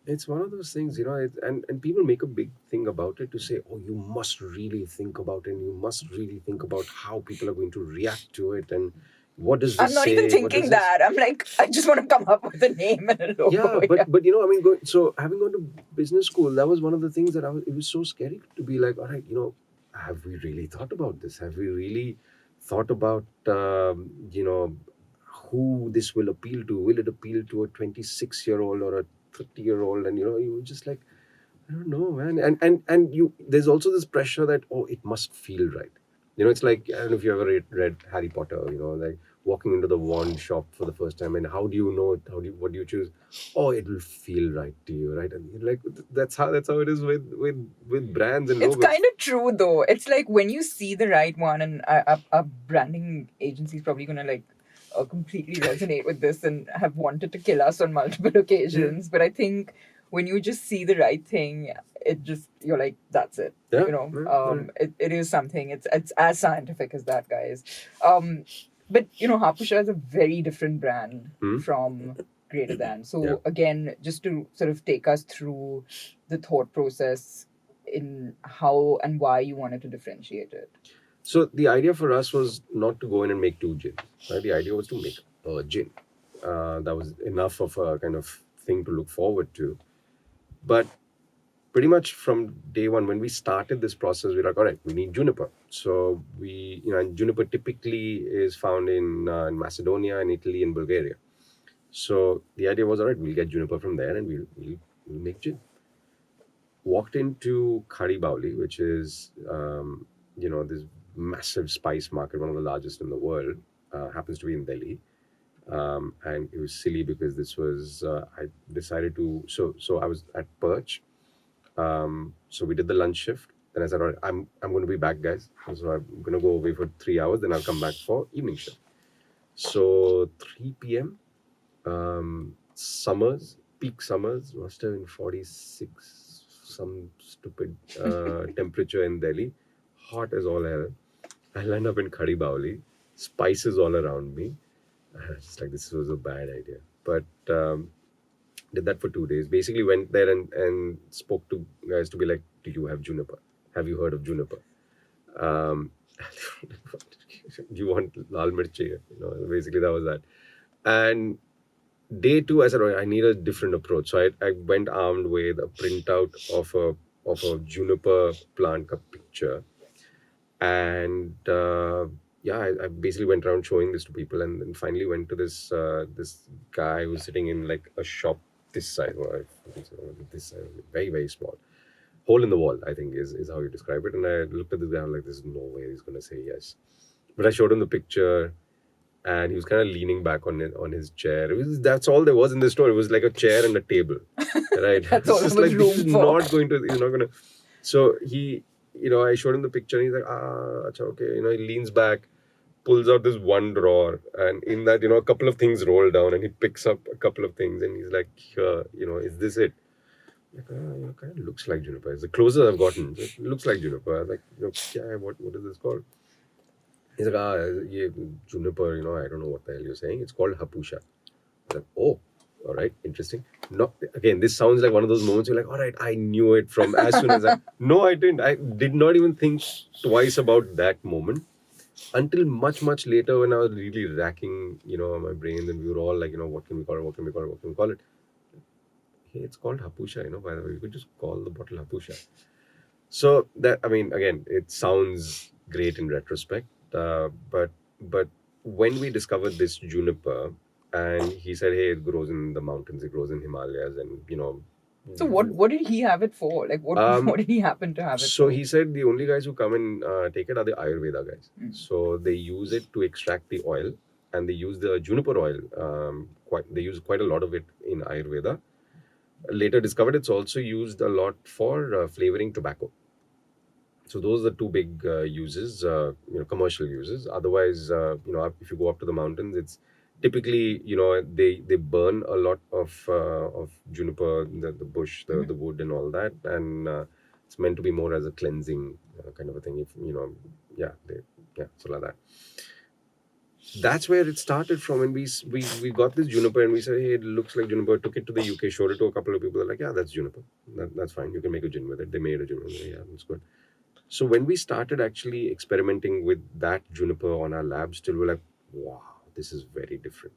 It's one of those things, and people make a big thing about it to say, oh, you must really think about it, and you must really think about how people are going to react to it, and what does this I'm not say? even thinking that. I'm like, I just want to come up with a name and a logo. Yeah, but so having gone to business school, that was one of the things that it was so scary to be like, all right, have we really thought about this? Have we really thought about, who this will appeal to? Will it appeal to a 26-year-old or a 30-year-old? And you were just like, I don't know, man. And there's also this pressure that, oh, it must feel right. It's like, I don't know if you ever read Harry Potter, like walking into the wand shop for the first time, and how do you know it? What do you choose? Oh, it will feel right to you, right? And you're like, that's how it is with brands and logos. It's kind of true though. It's like when you see the right one, and a branding agency is probably gonna like completely resonate with this and have wanted to kill us on multiple occasions. But I think when you just see the right thing, you're like, that's it. Yeah, It is something. It's as scientific as that, guys. But Hapusha is a very different brand from Greater Than. So again, just to sort of take us through the thought process in how and why you wanted to differentiate it. So the idea for us was not to go in and make two gins. Right? The idea was to make a gin. That was enough of a kind of thing to look forward to. But pretty much from day one, when we started this process, we were like, all right, we need juniper. So and juniper typically is found in Macedonia and Italy and Bulgaria. So the idea was, all right, we'll get juniper from there and we'll make gin. Walked into Khari Bauli, which is, this massive spice market, one of the largest in the world, happens to be in Delhi. And it was silly because this was, I decided to, so I was at Perch. So we did the lunch shift. Then I said, all right, I'm going to be back, guys. So I'm going to go away for 3 hours. Then I'll come back for evening shift. So 3 p.m., summers, peak summers, must have been 46, some stupid temperature in Delhi, hot as all hell. I'll end up in Khadi Baoli, spices all around me. Just like, this was a bad idea. But did that for 2 days. Basically went there and spoke to guys to be like, do you have juniper? Have you heard of juniper? Um, do you want lal mirchi? Basically that was that. And day 2, I said, "Oh, I need a different approach." So I went armed with a printout of a juniper plant picture. And I basically went around showing this to people, and then finally went to this guy who's sitting in like a shop this size, or this size, very, very small. Hole in the wall, I think is how you describe it. And I looked at this guy, I'm like, there's no way he's going to say yes. But I showed him the picture, and he was kind of leaning back on his chair. That's all there was in the store. It was like a chair and a table, right? That's all It's there was like, room this is for. not going to, he's not going to. So he, I showed him the picture, and he's like, acha, okay. He leans back, pulls out this one drawer, and in that, a couple of things roll down, and he picks up a couple of things, and he's like, here, is this it? Like, kind of looks like juniper. It's the closer I've gotten. It looks like juniper. I was like, what is this called? He's like, ye juniper, I don't know what the hell you're saying. It's called hapusha. I was like, oh, all right, interesting. No, again, this sounds like one of those moments you're like, all right, I knew it from as soon as no, I didn't. I did not even think twice about that moment until much, much later, when I was really racking, my brain, and we were all like, what can we call it? What can we call it? What can we call it? Hey, it's called hapusha, by the way. You could just call the bottle hapusha. So that, again, it sounds great in retrospect, but when we discovered this juniper, and he said, hey, it grows in the mountains, it grows in Himalayas, and So what did he have it for? Like, what did he happen to have it for? So he said the only guys who come and take it are the Ayurveda guys. So they use it to extract the oil, and they use the juniper oil. They use quite a lot of it in Ayurveda. Later discovered it's also used a lot for flavoring tobacco. So those are the two big uses, commercial uses. Otherwise, if you go up to the mountains, it's typically, they burn a lot of juniper, the bush, the wood, and all that, and it's meant to be more as a cleansing kind of a thing. If so like that. That's where it started from, and we got this juniper, and we said, hey, it looks like juniper. Took it to the UK, showed it to a couple of people. They're like, yeah, that's juniper. That's fine. You can make a gin with it. They made a gin with it. Yeah, that's good. So when we started actually experimenting with that juniper on our lab, still we're like, wow, this is very different,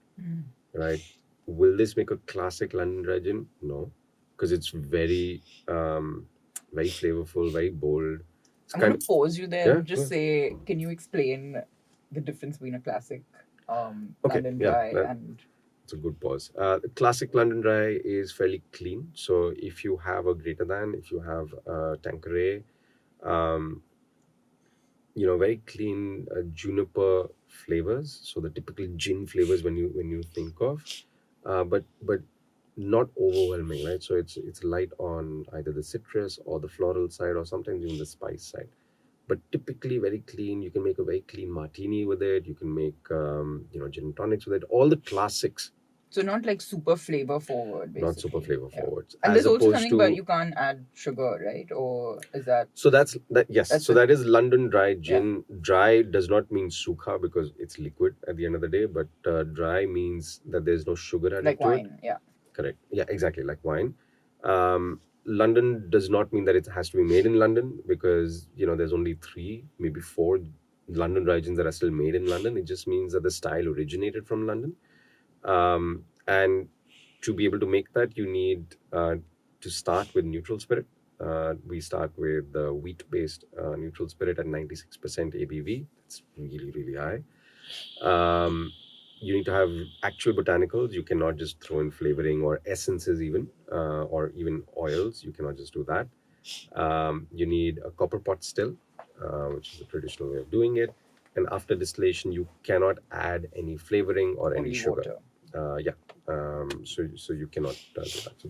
right? Will this make a classic London dry gin? No, because it's very, very flavorful, very bold. I'm going to pause you there and Yeah, just say, can you explain the difference between a classic London dry and... It's a good pause. Classic London dry is fairly clean. So if you have a greater than, if you have a Tanqueray, very clean juniper flavors. So the typical gin flavors when you think of, but not overwhelming, right? So it's light on either the citrus or the floral side, or sometimes even the spice side. But typically very clean. You can make a very clean martini with it. You can make gin and tonics with it. All the classics. So not like super flavor forward, basically. Not super flavor forward. And there's also something about you can't add sugar, right? Or is that... So that's that. Yes. That is London dry gin. Yeah. Dry does not mean sukha because it's liquid at the end of the day. But dry means that there's no sugar added like to wine, it. yeah. Correct. Yeah, exactly. Like wine. London does not mean that it has to be made in London, because there's only 3, maybe 4 London dry gins that are still made in London. It just means that the style originated from London. And to be able to make that, you need to start with neutral spirit. We start with the wheat-based neutral spirit at 96% ABV. It's really, really high. You need to have actual botanicals. You cannot just throw in flavoring or essences even, or even oils. You cannot just do that. You need a copper pot still, which is the traditional way of doing it. And after distillation, you cannot add any flavoring or any sugar. So you cannot do that. So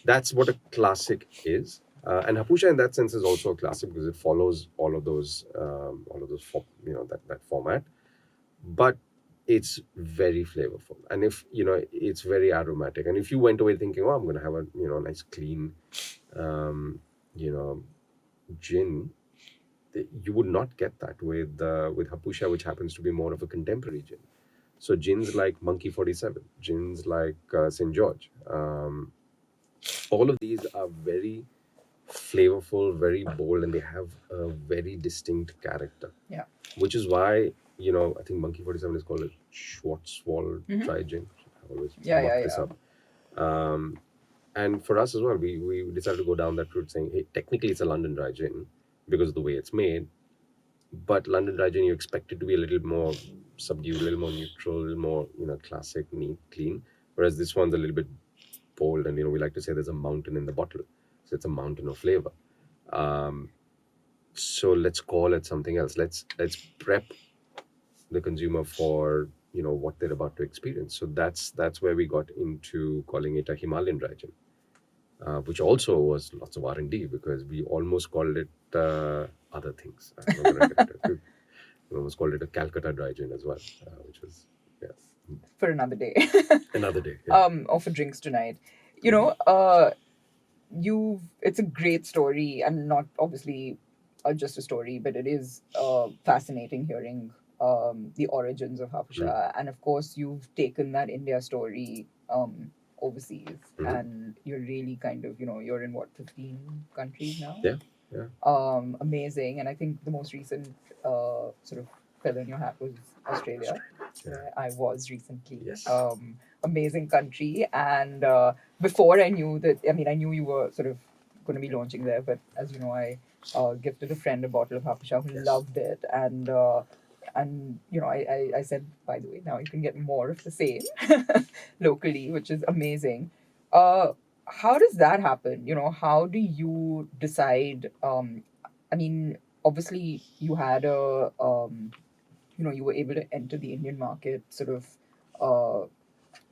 that's what a classic is. And hapusha in that sense is also a classic because it follows all of those that format. But it's very flavorful, and if it's very aromatic, and if you went away thinking, oh, I'm going to have a nice clean um, you know gin, you would not get that with Hapusha, which happens to be more of a contemporary gin. So gins like Monkey 47, gins like St. George, all of these are very flavorful, very bold, and they have a very distinct character. Yeah. Which is why, I think Monkey 47 is called a Schwarzwald dry gin. I always Yeah, muck yeah, this yeah. up. And for us as well, we decided to go down that route saying, hey, technically it's a London dry gin because of the way it's made. But London dry gin, you expect it to be a little more subdued, a little more neutral, a little more, classic, neat, clean. Whereas this one's a little bit bold, and we like to say there's a mountain in the bottle. So it's a mountain of flavor. So let's call it something else. Let's prep the consumer for what they're about to experience. So that's where we got into calling it a Himalayan dry gin, which also was lots of R&D, because we almost called it other things. I'm not gonna get into it. We almost called it a Calcutta dry gin as well, which was For another day. another day. Yeah. Or for drinks tonight. It's a great story, and not obviously just a story, but it is fascinating hearing the origins of Hapusha. And of course, you've taken that India story overseas, and you're really kind of, you're in what, 15 countries now? Yeah. Amazing. And I think the most recent sort of feather in your hat was Australia, where I was recently. Yes. Amazing country. And before I knew that, I knew you were sort of going to be launching there, but as you know, I gifted a friend a bottle of Hapusha who loved it. And I said, by the way, now you can get more of the same locally, which is amazing. How does that happen? How do you decide? Obviously, you had you were able to enter the Indian market sort of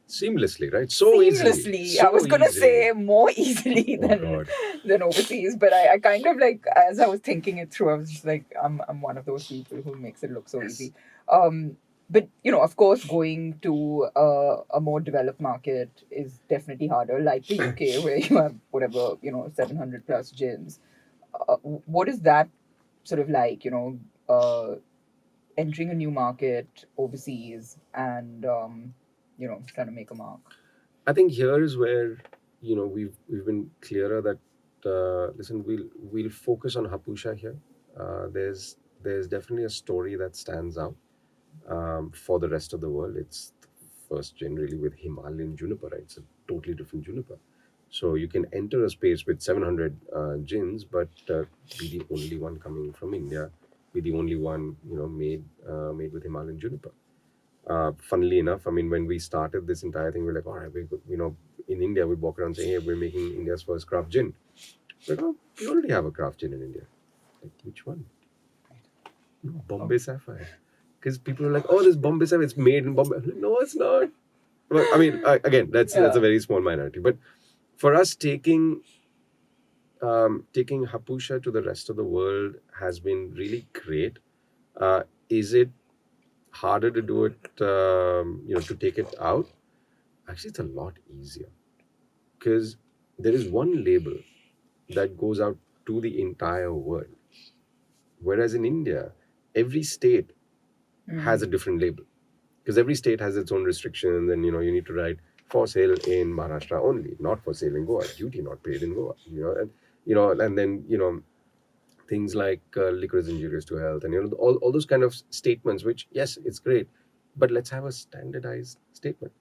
Seamlessly, right? So seamlessly. easily. I was going to easily. say more easily Oh, than God. overseas, but I kind of like, as I was thinking it through, I was just like, I'm one of those people who makes it look so easy. But of course, going to a more developed market is definitely harder, like the UK, where you have whatever 700 plus gyms. What is that sort of like? Entering a new market overseas and trying to make a mark. I think here is where we've been clearer that listen, we'll focus on Hapusha here. There's definitely a story that stands out for the rest of the world. It's the first gin really with Himalayan juniper, right? It's a totally different juniper. So you can enter a space with 700 gins, but be the only one coming from India, be the only one made with Himalayan juniper. Funnily enough, when we started this entire thing, we're like, all right, in India, we'd walk around saying, hey, we're making India's first craft gin. Like, oh, we already have a craft gin in India. Like, which one? No, Bombay Sapphire. Because people are like, oh, this Bombay Sapphire, it's made in Bombay. Like, no, it's not. Well, again, that's a very small minority. But for us, taking Hapusha to the rest of the world has been really great. Is it harder to do it, to take it out? Actually, it's a lot easier, because there is one label that goes out to the entire world. Whereas in India, every state has a different label, because every state has its own restrictions, and you need to write for sale in Maharashtra only, not for sale in Goa, duty not paid in Goa, and then things like liquor is injurious to health, and all those kind of statements, which yes, it's great, but let's have a standardized statement.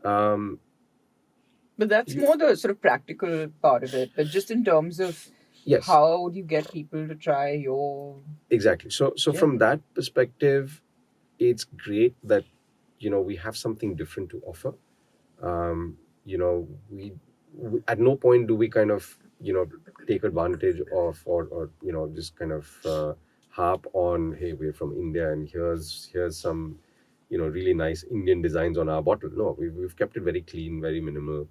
But that's more the sort of practical part of it. But just in terms of Yes. how do you get people to try your... Exactly. So from that perspective, it's great that we have something different to offer. We at no point do we kind of take advantage of or just kind of harp on, hey, we're from India and here's some really nice Indian designs on our bottle. No, we've kept it very clean, very minimal.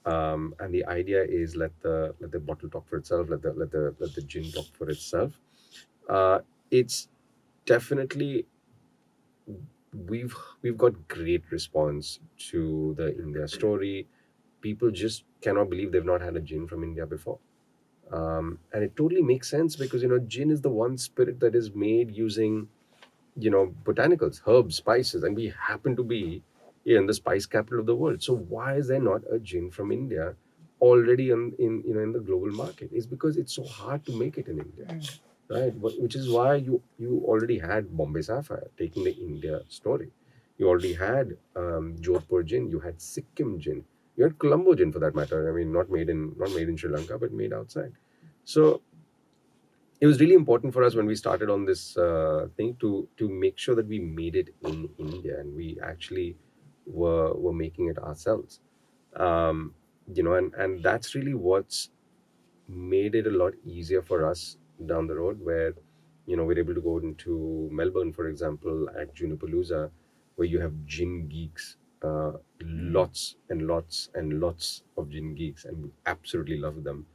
And the idea is let the bottle talk for itself, let the gin talk for itself. It's definitely we've got great response to the India story. People just cannot believe they've not had a gin from India before. And it totally makes sense because gin is the one spirit that is made using botanicals, herbs, spices, and we happen to be in the spice capital of the world. So why is there not a gin from India already in the global market? It's because it's so hard to make it in India, right? Which is why you already had Bombay Sapphire taking the India story. You already had Jodhpur gin. You had Sikkim gin. You had Colombo gin for that matter. I mean, not made in Sri Lanka, but made outside. So it was really important for us when we started on this thing to make sure that we made it in India and we actually were making it ourselves. And that's really what's made it a lot easier for us down the road, where we're able to go into Melbourne, for example, at Junipalooza, where you have gin geeks, lots and lots and lots of gin geeks, and we absolutely love them,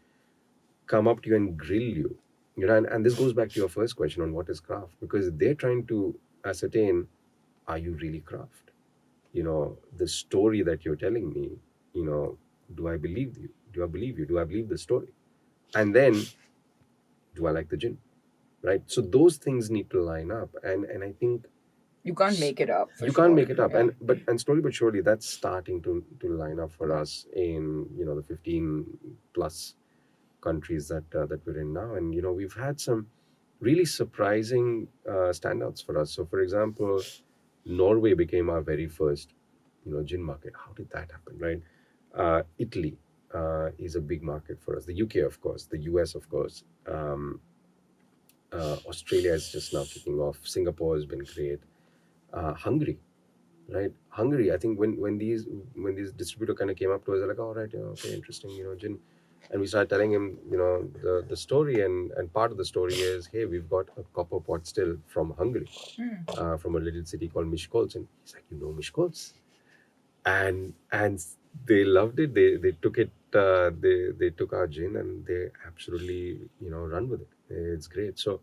come up to you and grill you. And this goes back to your first question on what is craft, because they're trying to ascertain, are you really craft? The story that you're telling me, do I believe you? Do I believe you? Do I believe the story? And then, do I like the gin? Right? So those things need to line up. And I think You can't make it up. you can't make it up. And slowly but surely that's starting to line up for us in the 15 plus countries that we're in now. And we've had some really surprising standouts for us. So for example, Norway became our very first gin market. How did that happen, right? Italy is a big market for us. The UK, of course. The US, of course. Australia is just now kicking off. Singapore has been great. Hungary, right? Hungary, I think when these distributor kind of came up to us, they're like, all right, okay, interesting, gin. And we started telling him, the story, and part of the story is, hey, we've got a copper pot still from Hungary, from a little city called Miskolc. And he's like, Miskolc? And they loved it. They took it. They took our gin and they absolutely run with it. It's great. So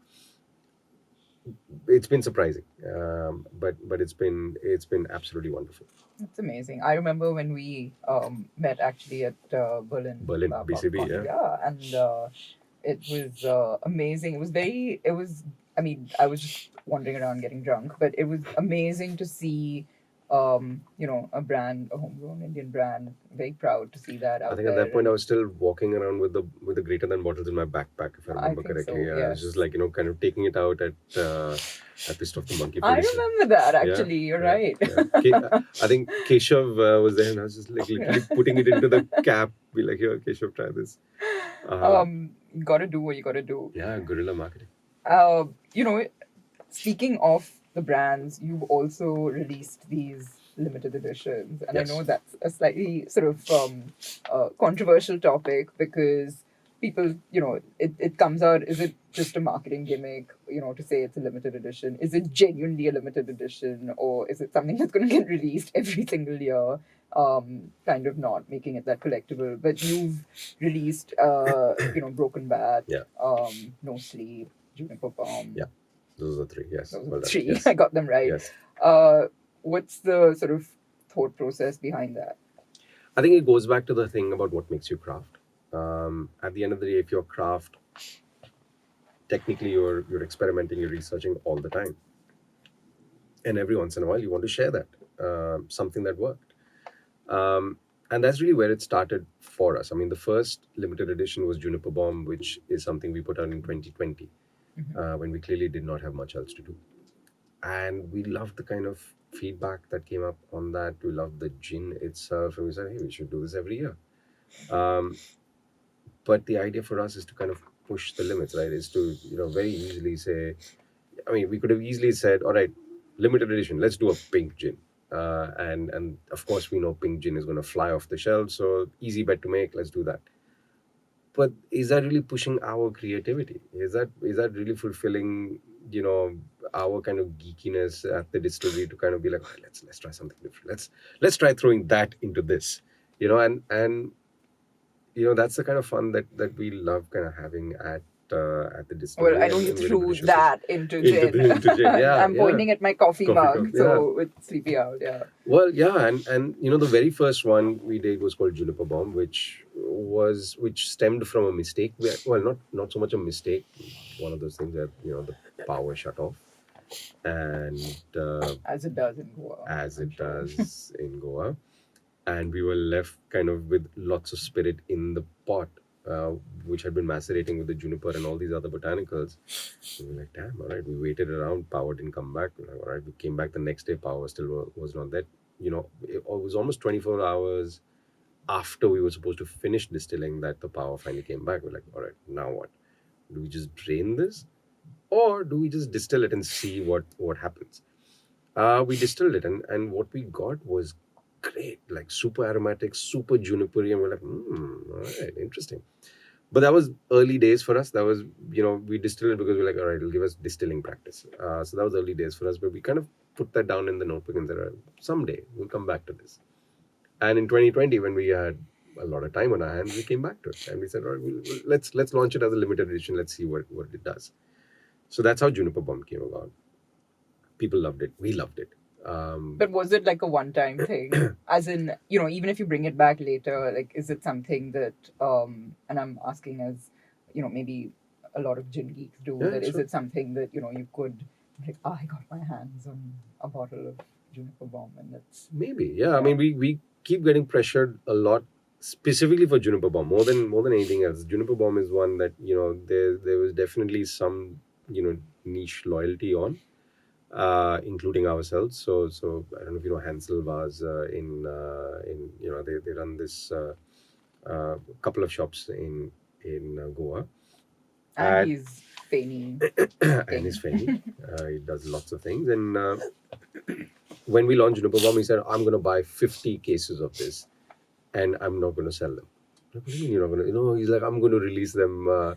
it's been surprising, but it's been absolutely wonderful. It's amazing. I remember when we met actually at Berlin. Berlin, BCB, Con- yeah. and it was amazing. I mean, I was just wandering around getting drunk, but it was amazing to see, a brand, a homegrown Indian brand. Very proud to see that out I think at there. that point I was still walking around with the greater than bottles in my backpack, if I remember think correctly. so, I yes. was just like kind of taking it out at Pissed Off the Monkey. I Place. remember that actually. You're right. Yeah. I think Keshav was there, and I was just like literally putting it into the cap. Be like, here, Keshav, try this. Gotta do what you gotta do. Yeah, guerrilla marketing. Speaking of the brands, you've also released these limited editions, and Yes. I know that's a slightly sort of controversial topic because people, it comes out, is it just a marketing gimmick, to say it's a limited edition? Is it genuinely a limited edition, or is it something that's going to get released every single year? Kind of not making it that collectible, but you've released, Broken Bat, Yeah. No Sleep, Juniper Palm. Yeah. Those are the three, yes. Those Well are done. three. Yes. I got them right. Yes. What's the sort of thought process behind that? I think it goes back to the thing about what makes you craft. At the end of the day, if you're craft, technically you're experimenting, you're researching all the time. And every once in a while you want to share that, something that worked. And that's really where it started for us. I mean, the first limited edition was Juniper Bomb, which is something we put out in 2020, when we clearly did not have much else to do. And we loved the kind of feedback that came up on that. We loved the gin itself. And we said, hey, we should do this every year. But the idea for us is to kind of push the limits, right? Is to, very easily say, I mean, we could have easily said, all right, limited edition, let's do a pink gin. And of course, we know pink gin is going to fly off the shelf. So easy bet to make, let's do that. But is that really pushing our creativity? Is that really fulfilling, our kind of geekiness at the distillery to kind of be like, oh, let's try something different. Let's try throwing that into this, and that's the kind of fun that we love kind of having at the distillery. Well, I know and you very threw delicious. that into gin. Into gin. Yeah, I'm pointing at my coffee Coffee mug, cup, so it's sleepy out. Yeah. Well, yeah, and the very first one we did was called Juniper Bomb, which stemmed from a mistake. Well, not so much a mistake. One of those things that the power shut off, and As it does in Goa. as I'm it sure. does in Goa, and we were left kind of with lots of spirit in the pot, which had been macerating with the juniper and all these other botanicals. We were like, damn, all right. We waited around, power didn't come back. We're like, all right, we came back the next day, power still was not there. It was almost 24 hours after we were supposed to finish distilling that the power finally came back. We're like, all right, now what? Do we just drain this? Or do we just distill it and see what happens? We distilled it, and what we got was great, like super aromatic, super junipery, and we're like, all right, interesting. But that was early days for us. That was, we distilled it because we're like, all right, it'll give us distilling practice. So that was early days for us, but we kind of put that down in the notebook and said, all right, someday we'll come back to this. And in 2020, when we had a lot of time on our hands, we came back to it and we said, all right, let's launch it as a limited edition. Let's see what it does. So that's how Juniper Bomb came about. People loved it. We loved it. But was it like a one-time thing? As in, even if you bring it back later, like, is it something that, and I'm asking as, maybe a lot of gin geeks do, Yeah, that is sure. it something that, you could, like, I got my hands on a bottle of Juniper Bomb and it's... Maybe, yeah. I mean, we keep getting pressured a lot, specifically for Juniper Bomb, more than anything else. Juniper Bomb is one that there was definitely some niche loyalty on, including ourselves. So I don't know if you know Hansel Vaz in they run this couple of shops in Goa. And he's Fanny. And he's Fanny. He does lots of things. And when we launched Juniper Bomb, he said, I'm going to buy 50 cases of this and I'm not going to sell them. Like, what do you mean you're not going to? He's like, I'm going to release them,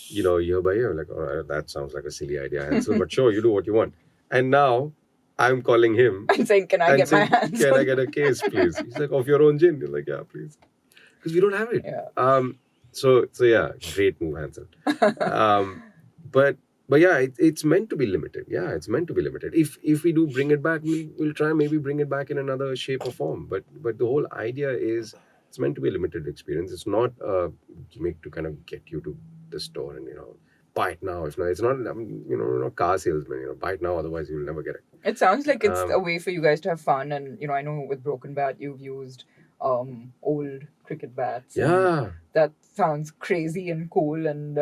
year by year. Like, all right, that sounds like a silly idea, Hansel, but sure, you do what you want. And now I'm calling him And saying, can I get my hands Can on I get a case, please? He's like, of your own gin. You're like, yeah, please. Because we don't have it. Yeah. So yeah, great move, Hansel. But yeah, it's meant to be limited. Yeah, it's meant to be limited. If we do bring it back, we'll try and maybe bring it back in another shape or form. But the whole idea is it's meant to be a limited experience. It's not a gimmick to kind of get you to the store and buy it now. If not, it's not not car salesman. Buy it now, otherwise you'll never get it. It sounds like it's a way for you guys to have fun. And, I know with Broken Bat, you've used old cricket bats. Yeah. That sounds crazy and cool. And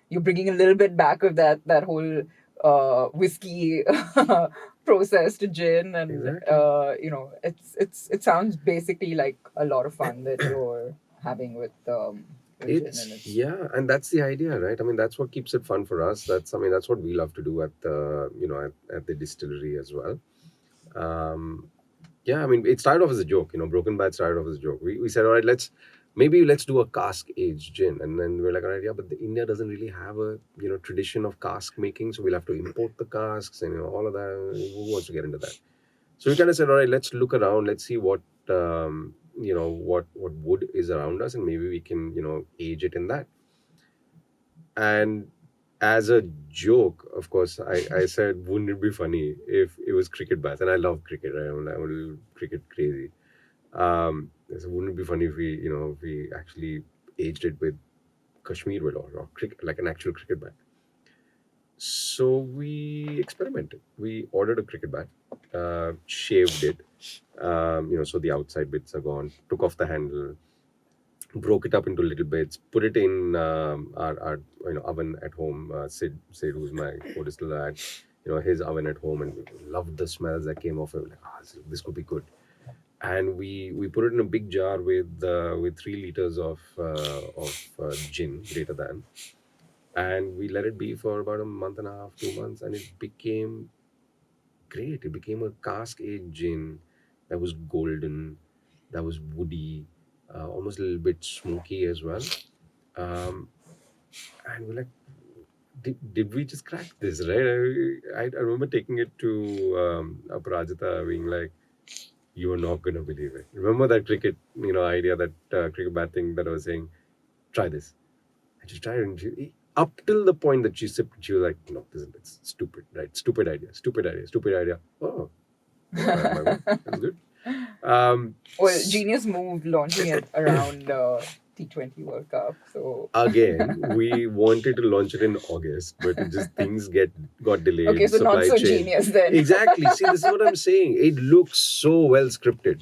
you're bringing a little bit back of that whole whiskey process to gin. And, Exactly. it sounds basically like a lot of fun that you're having with gin. And that's the idea, right? I mean, that's what keeps it fun for us. That's what we love to do at the at the distillery as well. I mean, it started off as a joke. Broken Bat started off as a joke. We said, all right, let's do a cask aged gin, and then we're like, all right, yeah, but India doesn't really have a tradition of cask making, so we'll have to import the casks and all of that. Who wants to get into that? So we kind of said, all right, let's look around, let's see what what wood is around us, and maybe we can age it in that. And as a joke, of course, I said, wouldn't it be funny if it was cricket bats? And I love cricket, right? I'm a little cricket crazy. I said, wouldn't it be funny if we actually aged it with Kashmir wood or cricket, like an actual cricket bat? So we experimented. We ordered a cricket bat, shaved it, so the outside bits are gone, took off the handle, broke it up into little bits, put it in our oven at home. Sid, who's my co-distiller, had his oven at home, and we loved the smells that came off it. Like, this could be good. And we put it in a big jar with 3 liters of gin, greater than, and we let it be for about a month and a half, 2 months, and it became great. It became a cask aged gin that was golden, that was woody, almost a little bit smoky as well. And we're like, did we just crack this, right? I remember taking it to Aparajita, being like, you are not going to believe it. Remember that cricket, idea, that cricket bat thing that I was saying, try this. And she tried it, and up till the point that she sipped, she was like, no, it's stupid, right? Stupid idea. Oh, my God, that's good. Well, genius move launching it around T20 World Cup. So Again, we wanted to launch it in August, but it just things got delayed. okay, so not supply so chain. genius then. Exactly. See, this is what I'm saying. It looks so well scripted.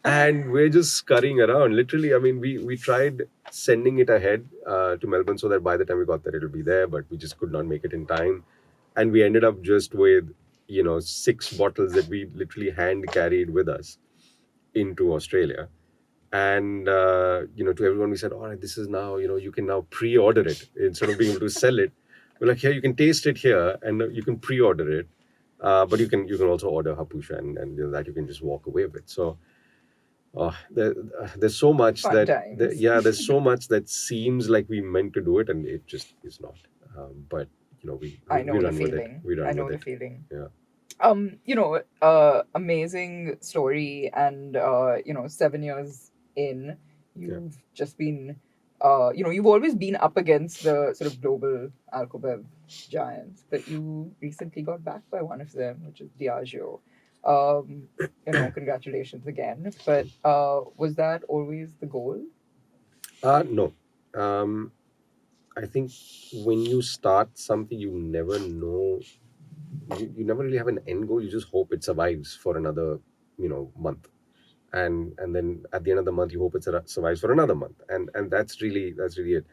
And we're just scurrying around. Literally, I mean, we tried sending it ahead to Melbourne so that by the time we got there, it'll be there, but we just could not make it in time. And we ended up just with, 6 bottles that we literally hand carried with us into Australia. And, to everyone, we said, all right, this is now, you can now pre-order it instead of being able to sell it. We're like, here, you can taste it here and you can pre-order it. But you can also order Hapusha and that you can just walk away with. So, there's so much Fun that times. there's so much that seems like we meant to do it and it just is not. But I know we the run with it. feeling. We run I know with the it. feeling. Yeah. Amazing story, and 7 years in, you've just been, you've always been up against the sort of global alcohol giants, but you recently got backed by one of them, which is Diageo. Congratulations again. But was that always the goal? No. I think when you start something, you never know. You never really have an end goal. You just hope it survives for another, month, and then at the end of the month, you hope it survives for another month, and that's really it.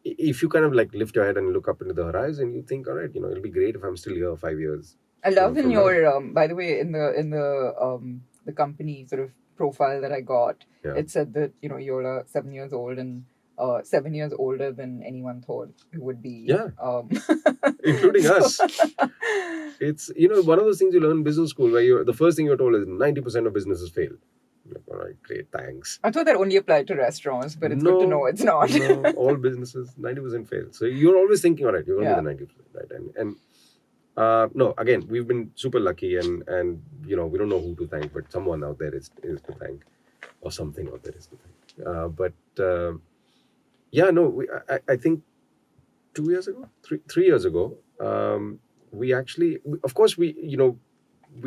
If you kind of like lift your head and look up into the horizon, you think, all right, it'll be great if I'm still here 5 years. I love in from now. your by the way, in the company sort of profile that I got, Yeah. it said that you're 7 years old and 7 years older than anyone thought you would be. Yeah. Including us. It's one of those things you learn in business school where the first thing you're told is 90% of businesses fail. Like, all right, great, thanks. I thought that only applied to restaurants, but it's good to know it's not. No, all businesses 90% fail. So you're always thinking, all right, you're going to be the 90%, right? And no, again, we've been super lucky, and we don't know who to thank, but someone out there is to thank, or something out there is to thank. I think 2 years ago, 3 years ago, we actually, of course, we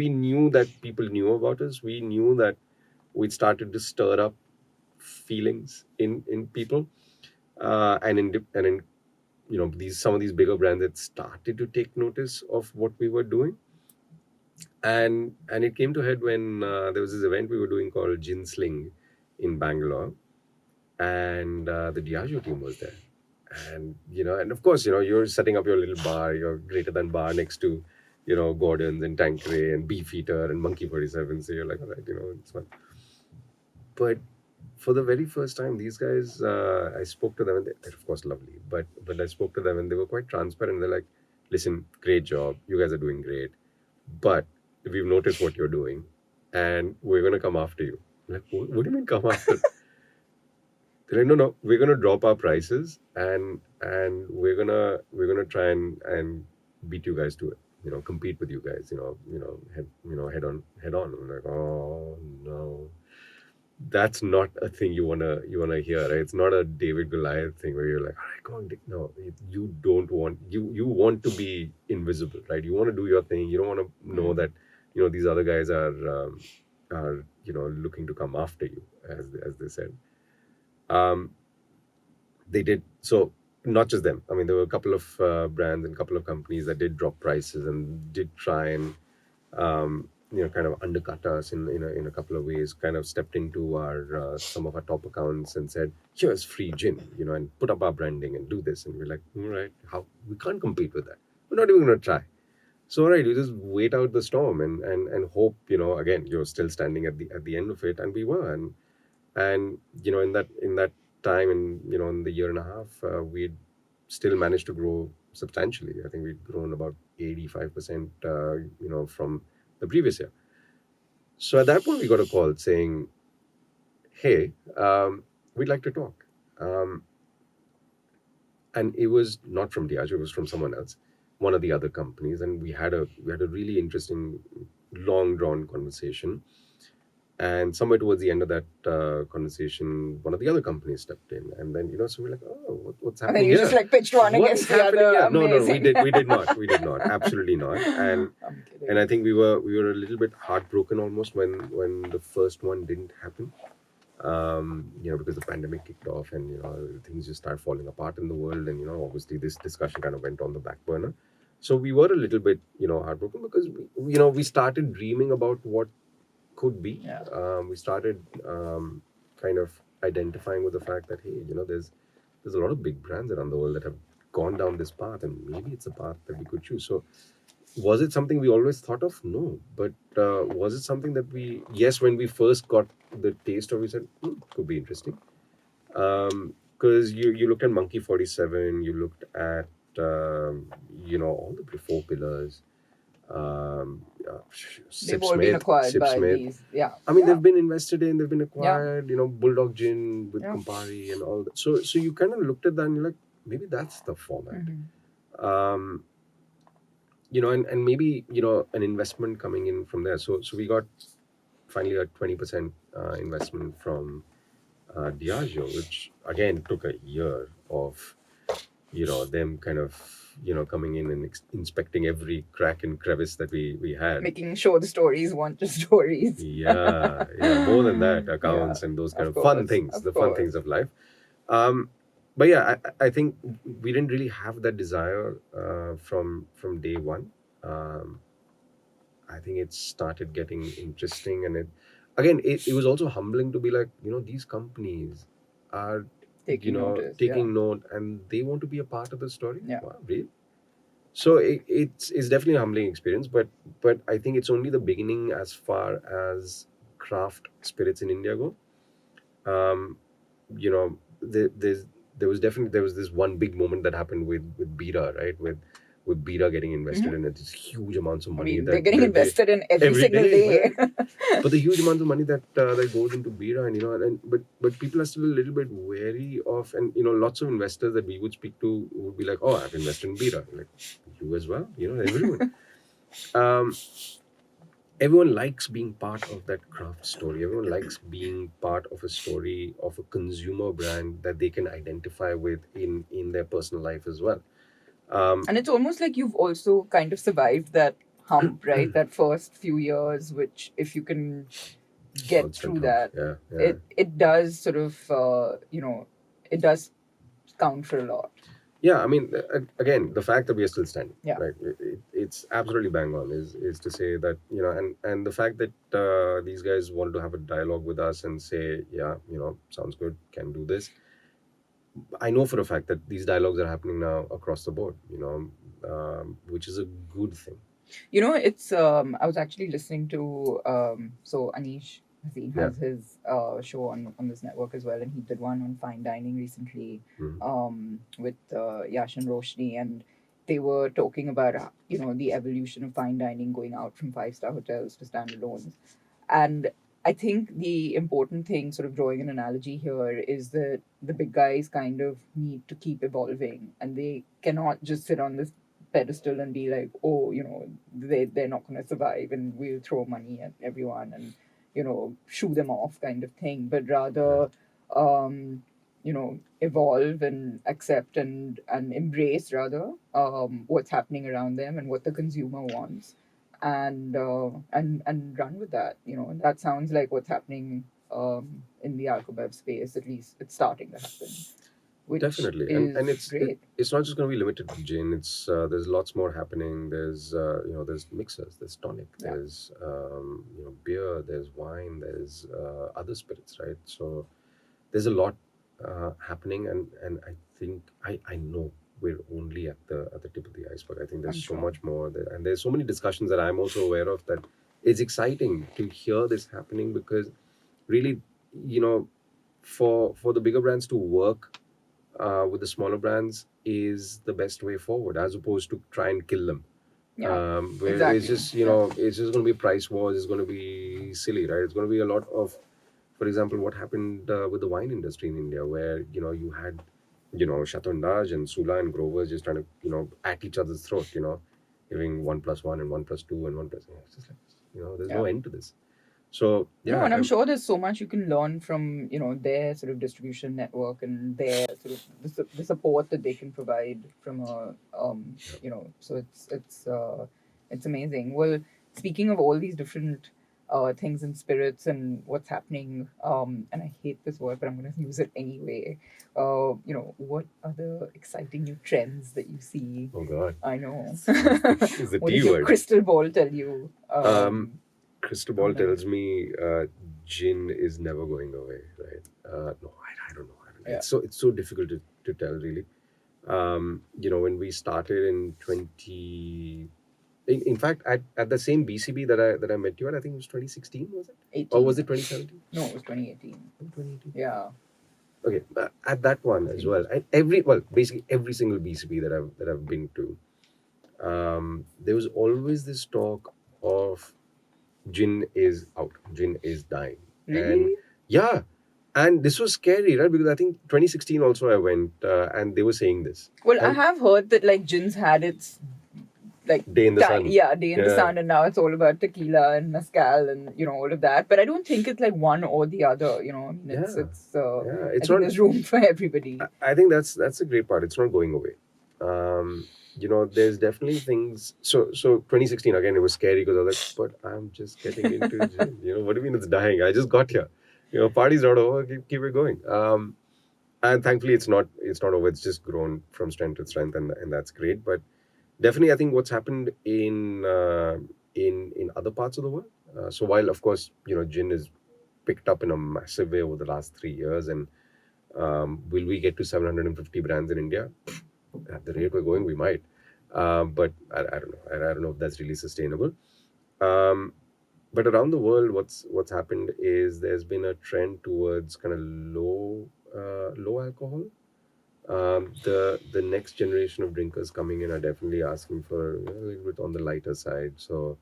knew that people knew about us. We knew that we'd started to stir up feelings in people, and in some of these bigger brands that started to take notice of what we were doing. And it came to head when there was this event we were doing called Gin Sling in Bangalore, and the Diageo team was there. And and of course, you're setting up your little bar, your greater than bar next to Gordon's and Tanqueray and Beefeater and Monkey 47. So you're like, all right, it's fun. But for the very first time, these guys, I spoke to them, and they're of course lovely, but I spoke to them and they were quite transparent. They're like, listen, great job, you guys are doing great, but we've noticed what you're doing and we're going to come after you. I'm like, what do you mean come after? They're like, no, we're going to drop our prices and we're gonna try and beat you guys to it, compete with you guys, head on. I'm like, oh no. That's not a thing you wanna hear, right? It's not a David Goliath thing where you're like, all right, come on, no, you don't want, you want to be invisible, right? You want to do your thing. You don't want to know that these other guys are looking to come after you, as they said. They did so. Not just them. I mean, there were a couple of brands and a couple of companies that did drop prices and did try and kind of undercut us in a couple of ways. Kind of stepped into our some of our top accounts and said, "Here's free gin," and put up our branding and do this. And we're like, all right, how we can't compete with that. We're not even going to try. So, all right, you just wait out the storm and hope. Again, you're still standing at the end of it, and we were. And in that time, in the year and a half, we'd still managed to grow substantially. I think we'd grown about 85%, from the previous year. So at that point, we got a call saying, hey, we'd like to talk. And it was not from Diageo, it was from someone else, one of the other companies. And we had a really interesting, long drawn conversation. And somewhere towards the end of that conversation, one of the other companies stepped in, and then so we're like, oh, what's And then happening you here? just like pitched one What's against the happening other. here? No, Amazing. we did not, absolutely not. And I'm kidding. and I think we were a little bit heartbroken almost when the first one didn't happen. Because the pandemic kicked off and things just started falling apart in the world, and obviously this discussion kind of went on the back burner. So we were a little bit heartbroken because we started dreaming about what could be. Yeah. We started kind of identifying with the fact that hey, there's a lot of big brands around the world that have gone down this path, and maybe it's a path that we could choose. So was it something we always thought of? No. But was it something that yes, when we first got the taste of it, we said, could be interesting. Because you looked at Monkey 47, you looked at, all the four pillars. They've all been acquired by these. Yeah. I mean, they've been invested in, they've been acquired, Bulldog Gin with Campari and all that. So you kind of looked at that and you're like, maybe that's the format. Mm-hmm. And maybe, an investment coming in from there. So we got finally a 20% investment from Diageo, which again took a year of, them kind of, coming in and inspecting every crack and crevice that we had. Making sure the stories weren't just stories. Yeah, more than that, accounts and those kind of fun things, fun things of life. But yeah, I think we didn't really have that desire from day one. I think it started getting interesting, and it was also humbling to be like, these companies are taking note, and they want to be a part of the story. Yeah. Wow, really? So it's definitely a humbling experience, but I think it's only the beginning as far as craft spirits in India go. There was this one big moment that happened with Bira, right? With Bira getting invested in it, huge amounts of money. They're getting invested in every single day. But the huge amounts of money that goes into Bira, and but people are still a little bit wary of, and lots of investors that we would speak to would be like, oh, I've invested in Bira. Like, you as well, everyone. Everyone likes being part of that craft story. Everyone likes being part of a story of a consumer brand that they can identify with in their personal life as well. And it's almost like you've also kind of survived that hump, right? That first few years, which if you can get through that, it does sort of, it does count for a lot. Yeah, I mean, again, the fact that we are still standing, Yeah. right? It's absolutely bang on. Is to say that and the fact that these guys wanted to have a dialogue with us and say, yeah, sounds good, can do this. I know for a fact that these dialogues are happening now across the board, which is a good thing. It's I was actually listening to so Anish Haseen has his show on this network as well, and he did one on fine dining recently with Yash and Roshni, and they were talking about the evolution of fine dining going out from 5-star hotels to standalones. And I think the important thing, sort of drawing an analogy here, is that the big guys kind of need to keep evolving, and they cannot just sit on this pedestal and be like, oh, they're not going to survive and we'll throw money at everyone and, shoo them off kind of thing, but rather, evolve and accept and embrace rather what's happening around them and what the consumer wants. And run with that. That sounds like what's happening in the alcohol-bev space. At least it's starting to happen. Which Definitely, is and it's great. It's not just going to be limited to gin. It's there's lots more happening. There's there's mixers, there's tonic, there's beer, there's wine, there's other spirits, right? So there's a lot happening, and I think I know we're only at the tip of the iceberg. I think there's so much more there, and there's so many discussions that I'm also aware of that it's exciting to hear this happening, because really, for the bigger brands to work with the smaller brands is the best way forward, as opposed to try and kill them. Exactly. It's just it's just going to be price wars. It's going to be silly, right? It's going to be a lot of, for example, what happened with the wine industry in India, where you had Chateau Ndage and Sula and Grover just trying to at each other's throat, giving 1+1 and 1+2 and 1+. It's just like, there's no end to this. So No, and I'm sure there's so much you can learn from, their sort of distribution network and their sort of the support that they can provide from so it's amazing. Well, speaking of all these different things and spirits and what's happening, and I hate this word, but I'm going to use it anyway. What are the exciting new trends that you see? Oh God. I know. It's the What T does your word. crystal ball tell you? Crystal ball tells me gin is never going away, right? No, I don't know. Yeah. It's so difficult to tell, really. When we started in 20, in fact, at the same BCB that I met you at, I think it was 2016, was it? 18. Or was it 2017? No, it was 2018. 2018. Yeah. Okay, at that one as well. And basically every single BCB that I've been to, there was always this talk of gin is out, gin is dying. Really? And yeah, and this was scary, right? Because I think 2016 also I went and they were saying this. Well, I And have heard that like gin's had its like Day in the sun. Yeah, day in the Yeah. sun, and now it's all about tequila and mezcal and all of that. But I don't think it's like one or the other. I mean, it's Yeah. I It's think not. there's room for everybody. I think that's the great part. It's not going away. There's definitely things. So 2016 again, it was scary because I was like, but I'm just getting into gin. What do you mean it's dying? I just got here. Party's not over. Keep it going. And thankfully it's not over. It's just grown from strength to strength, and that's great. But definitely, I think what's happened in other parts of the world. So while of course gin is picked up in a massive way over the last 3 years, and will we get to 750 brands in India? At the rate we're going, we might. But I don't know. I don't know if that's really sustainable. But around the world, what's happened is there's been a trend towards kind of low alcohol. The next generation of drinkers coming in are definitely asking for a little bit on the lighter side. So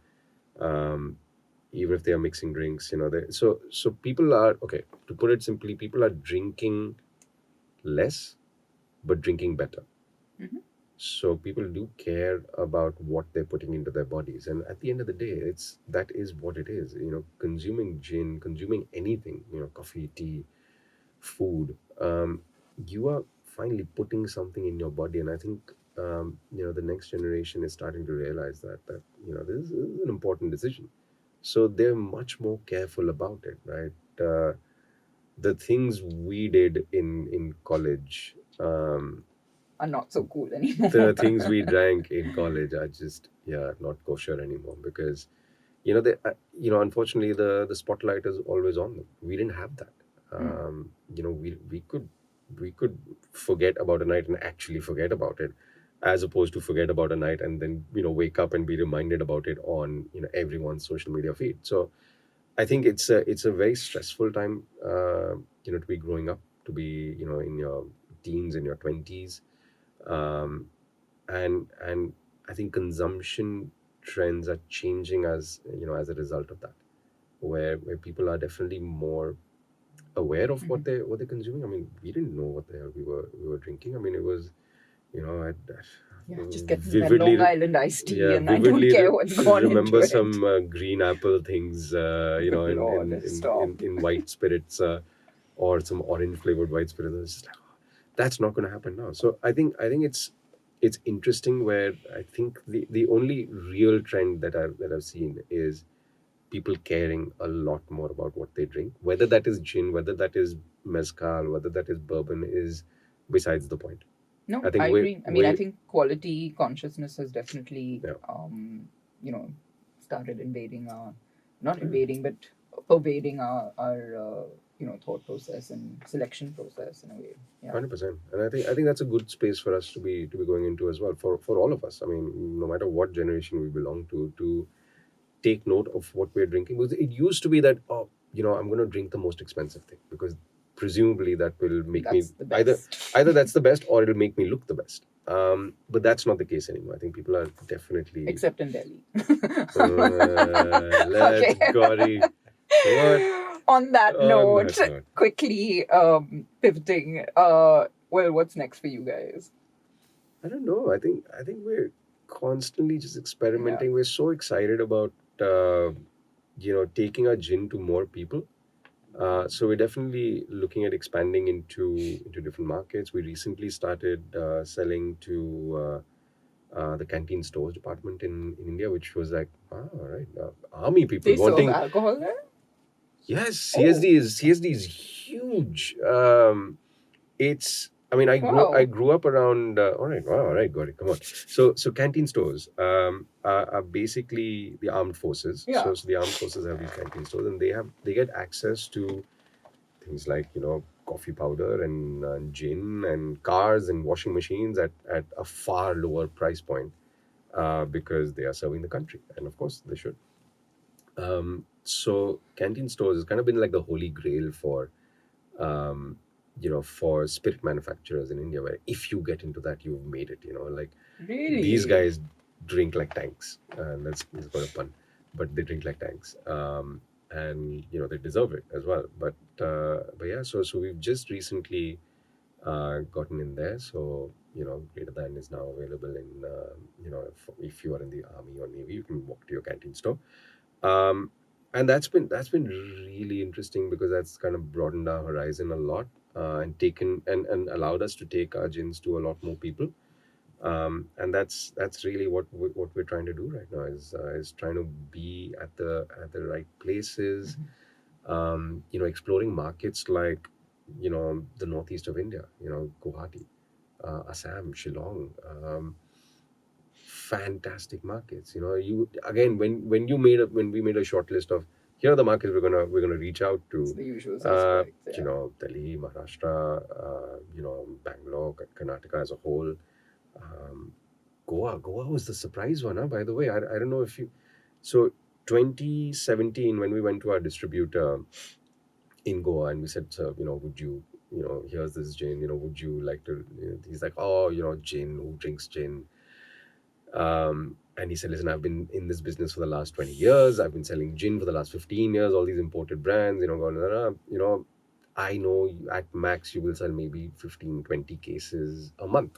even if they are mixing drinks, so people are, okay, to put it simply, people are drinking less but drinking better. Mhm. So people do care about what they're putting into their bodies, and at the end of the day, that is what it is. Consuming gin, consuming anything, coffee, tea, food, you are finally putting something in your body. And I think the next generation is starting to realize that this is an important decision. So they're much more careful about it, right? The things we did in college, Are not so cool anymore. the things we drank in college are just not kosher anymore, because unfortunately the spotlight is always on them. We didn't have that. We could forget about a night and actually forget about it, as opposed to forget about a night and then wake up and be reminded about it on everyone's social media feed. So I think it's a very stressful time to be growing up, to be in your teens, in your 20s. And I think consumption trends are changing as a result of that, where people are definitely more aware of what they're consuming. I mean, we didn't know what the hell we were drinking. I mean, it was Just get that Long Island iced tea, and I don't care what's gone into remember it. some green apple things, Lord, stop. in white spirits, or some orange flavored white spirits. It's just like, that's not going to happen now. So I think it's interesting, where I think the only real trend that I've seen is people caring a lot more about what they drink, whether that is gin, whether that is mezcal, whether that is bourbon, is besides the point. No, I think I agree. I mean, we- I think quality consciousness has definitely, Yeah. started invading not invading, but pervading our thought process and selection process in a way. Yeah. 100%. And I think that's a good space for us to be going into as well, for all of us. I mean, no matter what generation we belong to take note of what we're drinking. Because it used to be that, I'm going to drink the most expensive thing, because presumably that will make That's me the best. either that's the best, or it'll make me look the best. But that's not the case anymore. I think people are definitely Except in Delhi. let's Okay. Gauri. What? On that On note, that note. quickly pivoting. Well, what's next for you guys? I don't know. I think we're constantly just experimenting. We're so excited about taking our gin to more people. So we're definitely looking at expanding into different markets. We recently started selling to the canteen stores department in India, which was like, all right, army people They serve wanting. alcohol there? Yes, CSD is huge. It's. I mean, I Wow. grew up around. All right, wow, all right, got it. Come on. So canteen stores are basically the armed forces. Yeah. So the armed forces have these canteen stores, and they get access to things like coffee powder and gin and cars and washing machines at a far lower price point, because they are serving the country, and of course they should. So canteen stores has kind of been like the holy grail um, for spirit manufacturers in India, where if you get into that, you've made it. Like Really? these guys drink like tanks, and that's got a pun, but they drink like tanks, and they deserve it as well. But yeah, so we've just recently gotten in there. So Greater Than is now available in if you are in the army or navy, you can walk to your canteen store. um, and that's been really interesting, because that's kind of broadened our horizon a lot, and taken and allowed us to take our gins to a lot more people. And that's really what we're trying to do right now, is trying to be at the right places, exploring markets like the northeast of India, Guwahati, Assam, Shillong. Fantastic markets. You again, when we made a short list of, here are the markets we're gonna reach out to. It's the usual suspects. Yeah. Delhi, Maharashtra, Bangalore, Karnataka as a whole. Goa was the surprise one, huh? By the way, I don't know if you. So 2017, when we went to our distributor in Goa, and we said, "Sir, would you, here's this gin, would you like to?" He's like, "Oh, gin. Who drinks gin?" And he said, "Listen, I've been in this business for the last 20 years. I've been selling gin for the last 15 years, all these imported brands, I know at max you will sell maybe 15, 20 cases a month.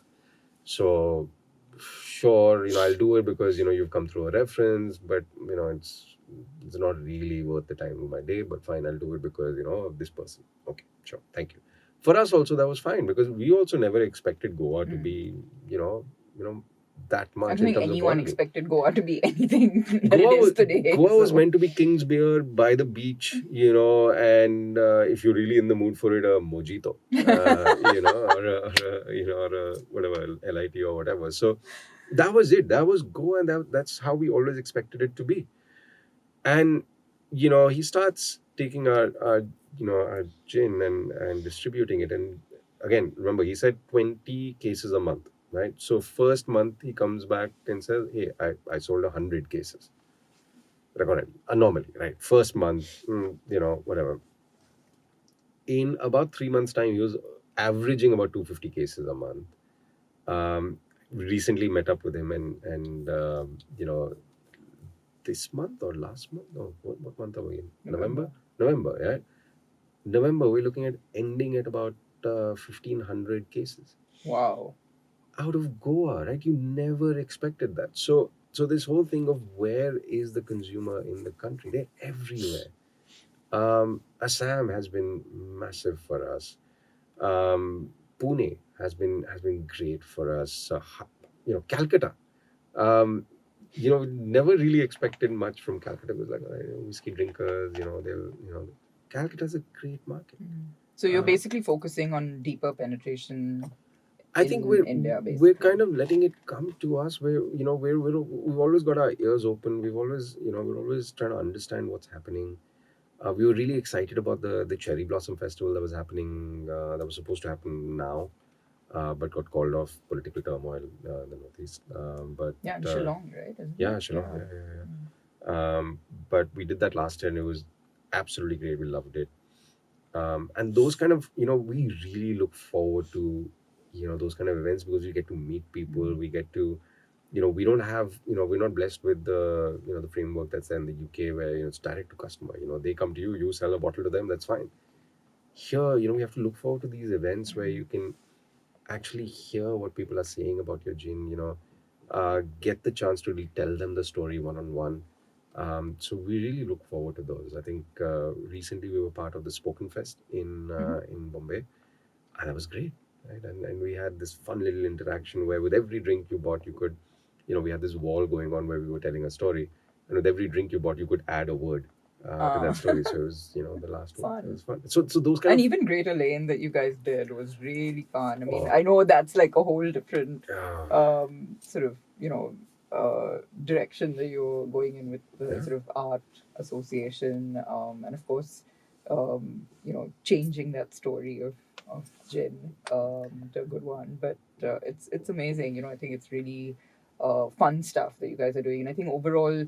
So sure, I'll do it because, you've come through a reference, but, it's not really worth the time of my day, but fine, I'll do it because, of this person. Okay, sure. Thank you." For us also, that was fine, because we also never expected Goa to be, that I much don't in think terms of anyone volume. expected Goa to be anything that it Goa is was, today. Goa was so- meant to be King's beer by the beach, and if you're really in the mood for it, a mojito, or a whatever, LIT or whatever. So that was it. That was Goa, and that's how we always expected it to be. And he starts taking our gin and distributing it. And again, remember, he said 20 cases a month, right? So first month he comes back and says, "Hey, I sold 100 cases." Recorded anomaly, right? First month, whatever. In about 3 months' time, he was averaging about 250 cases a month. Recently met up with him, and this month or last month? No, what month are we in? November, yeah. November, we're looking at ending at about 1,500 cases Wow. out of Goa, right? You never expected that. So this whole thing of where is the consumer in the country? They're everywhere. Assam has been massive for us. Pune has been great for us. Calcutta. Never really expected much from Calcutta. It was like, whiskey drinkers. Calcutta's a great market. So you're Uh, basically focusing on deeper penetration I think in India, we're basically. kind of letting it come to us. We've always got our ears open. We're always trying to understand what's happening. We were really excited about the Cherry Blossom Festival that was happening. That was supposed to happen now, but got called off political turmoil in the Northeast. But Yeah, in Shillong, right? Isn't yeah, it? Shillong, yeah. But we did that last year, and it was absolutely great. We loved it. And those kind of, we really look forward to, those kind of events, because we get to meet people. We get to, we don't have, we're not blessed with the framework that's there in the UK, where, it's direct to customer. They come to you, you sell a bottle to them, that's fine. Here, we have to look forward to these events where you can actually hear what people are saying about your gin, get the chance to really tell them the story one on one. So we really look forward to those. I think recently we were part of the Spoken Fest in Bombay, and that was great, right? And we had this fun little interaction where with every drink you bought, you could, we had this wall going on where we were telling a story, and with every drink you bought, you could add a word to that story. So it was, the last one. It was fun. So those kind And of even Greater Lane that you guys did was really fun. I mean, Oh. I know that's like a whole different Yeah. sort of, direction that you're going in with the Yeah. sort of art association, and of course, changing that story of gin to a good one. But it's amazing. I think it's really fun stuff that you guys are doing, and I think overall,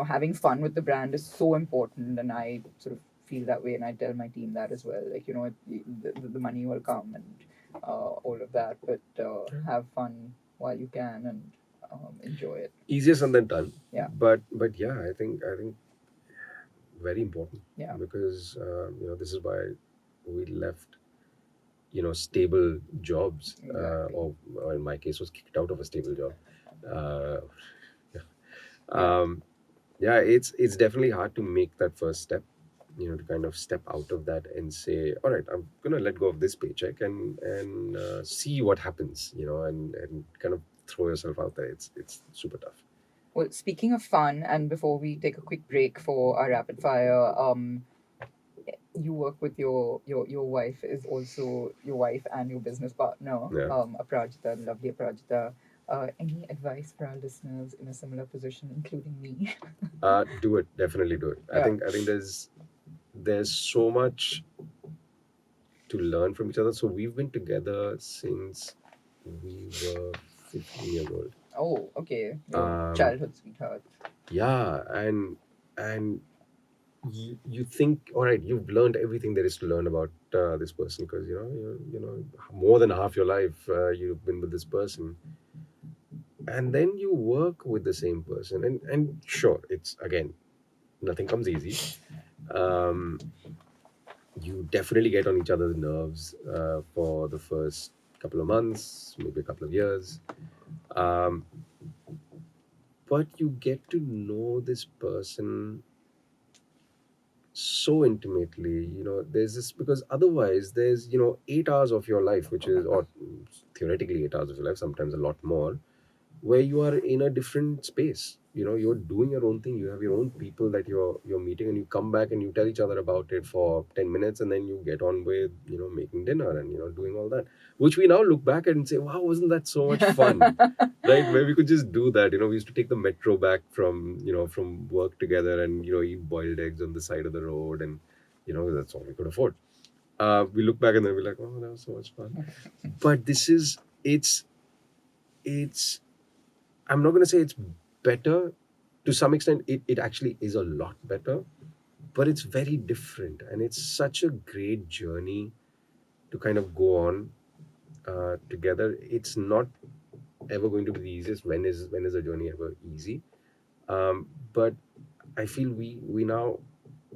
having fun with the brand is so important, and I sort of feel that way, and I tell my team that as well. Like, the money will come and all of that, but have fun while you can and enjoy it. Easier said than done. Yeah. But yeah, I think very important. Yeah. Because this is why we left stable jobs, Exactly. or in my case was kicked out of a stable job. Uh, yeah, it's definitely hard to make that first step. To kind of step out of that and say, all right, I'm gonna let go of this paycheck and see what happens. And kind of throw yourself out there. It's super tough. Well, speaking of fun, and before we take a quick break for our rapid fire, you work with your wife is also your wife and your business partner, Yeah. Aparajita, lovely Aparajita. Any advice for our listeners in a similar position, including me? Do it. Definitely do it. Yeah. I think there's so much to learn from each other. So we've been together since we were 15 years old. Oh, okay. Your childhood sweetheart. Yeah, and you think, all right, you've learned everything there is to learn about this person, because more than half your life you've been with this person, and then you work with the same person, and sure, it's again, nothing comes easy. You definitely get on each other's nerves for the first couple of months, maybe a couple of years. But you get to know this person so intimately. There's this, because otherwise there's 8 hours of your life, which is, or theoretically 8 hours of your life, sometimes a lot more, where you are in a different space. You're doing your own thing, you have your own people that you're meeting, and you come back and you tell each other about it for 10 minutes, and then you get on with making dinner and doing all that, which we now look back at and say, wow, wasn't that so much fun? Right, where we could just do that. We used to take the metro back from from work together, and eat boiled eggs on the side of the road, and that's all we could afford. We look back and then we're like, oh, that was so much fun. But it's I'm not going to say it's better. To some extent, it actually is a lot better, but it's very different. And it's such a great journey to kind of go on together. It's not ever going to be the easiest. When is a journey ever easy? But I feel we now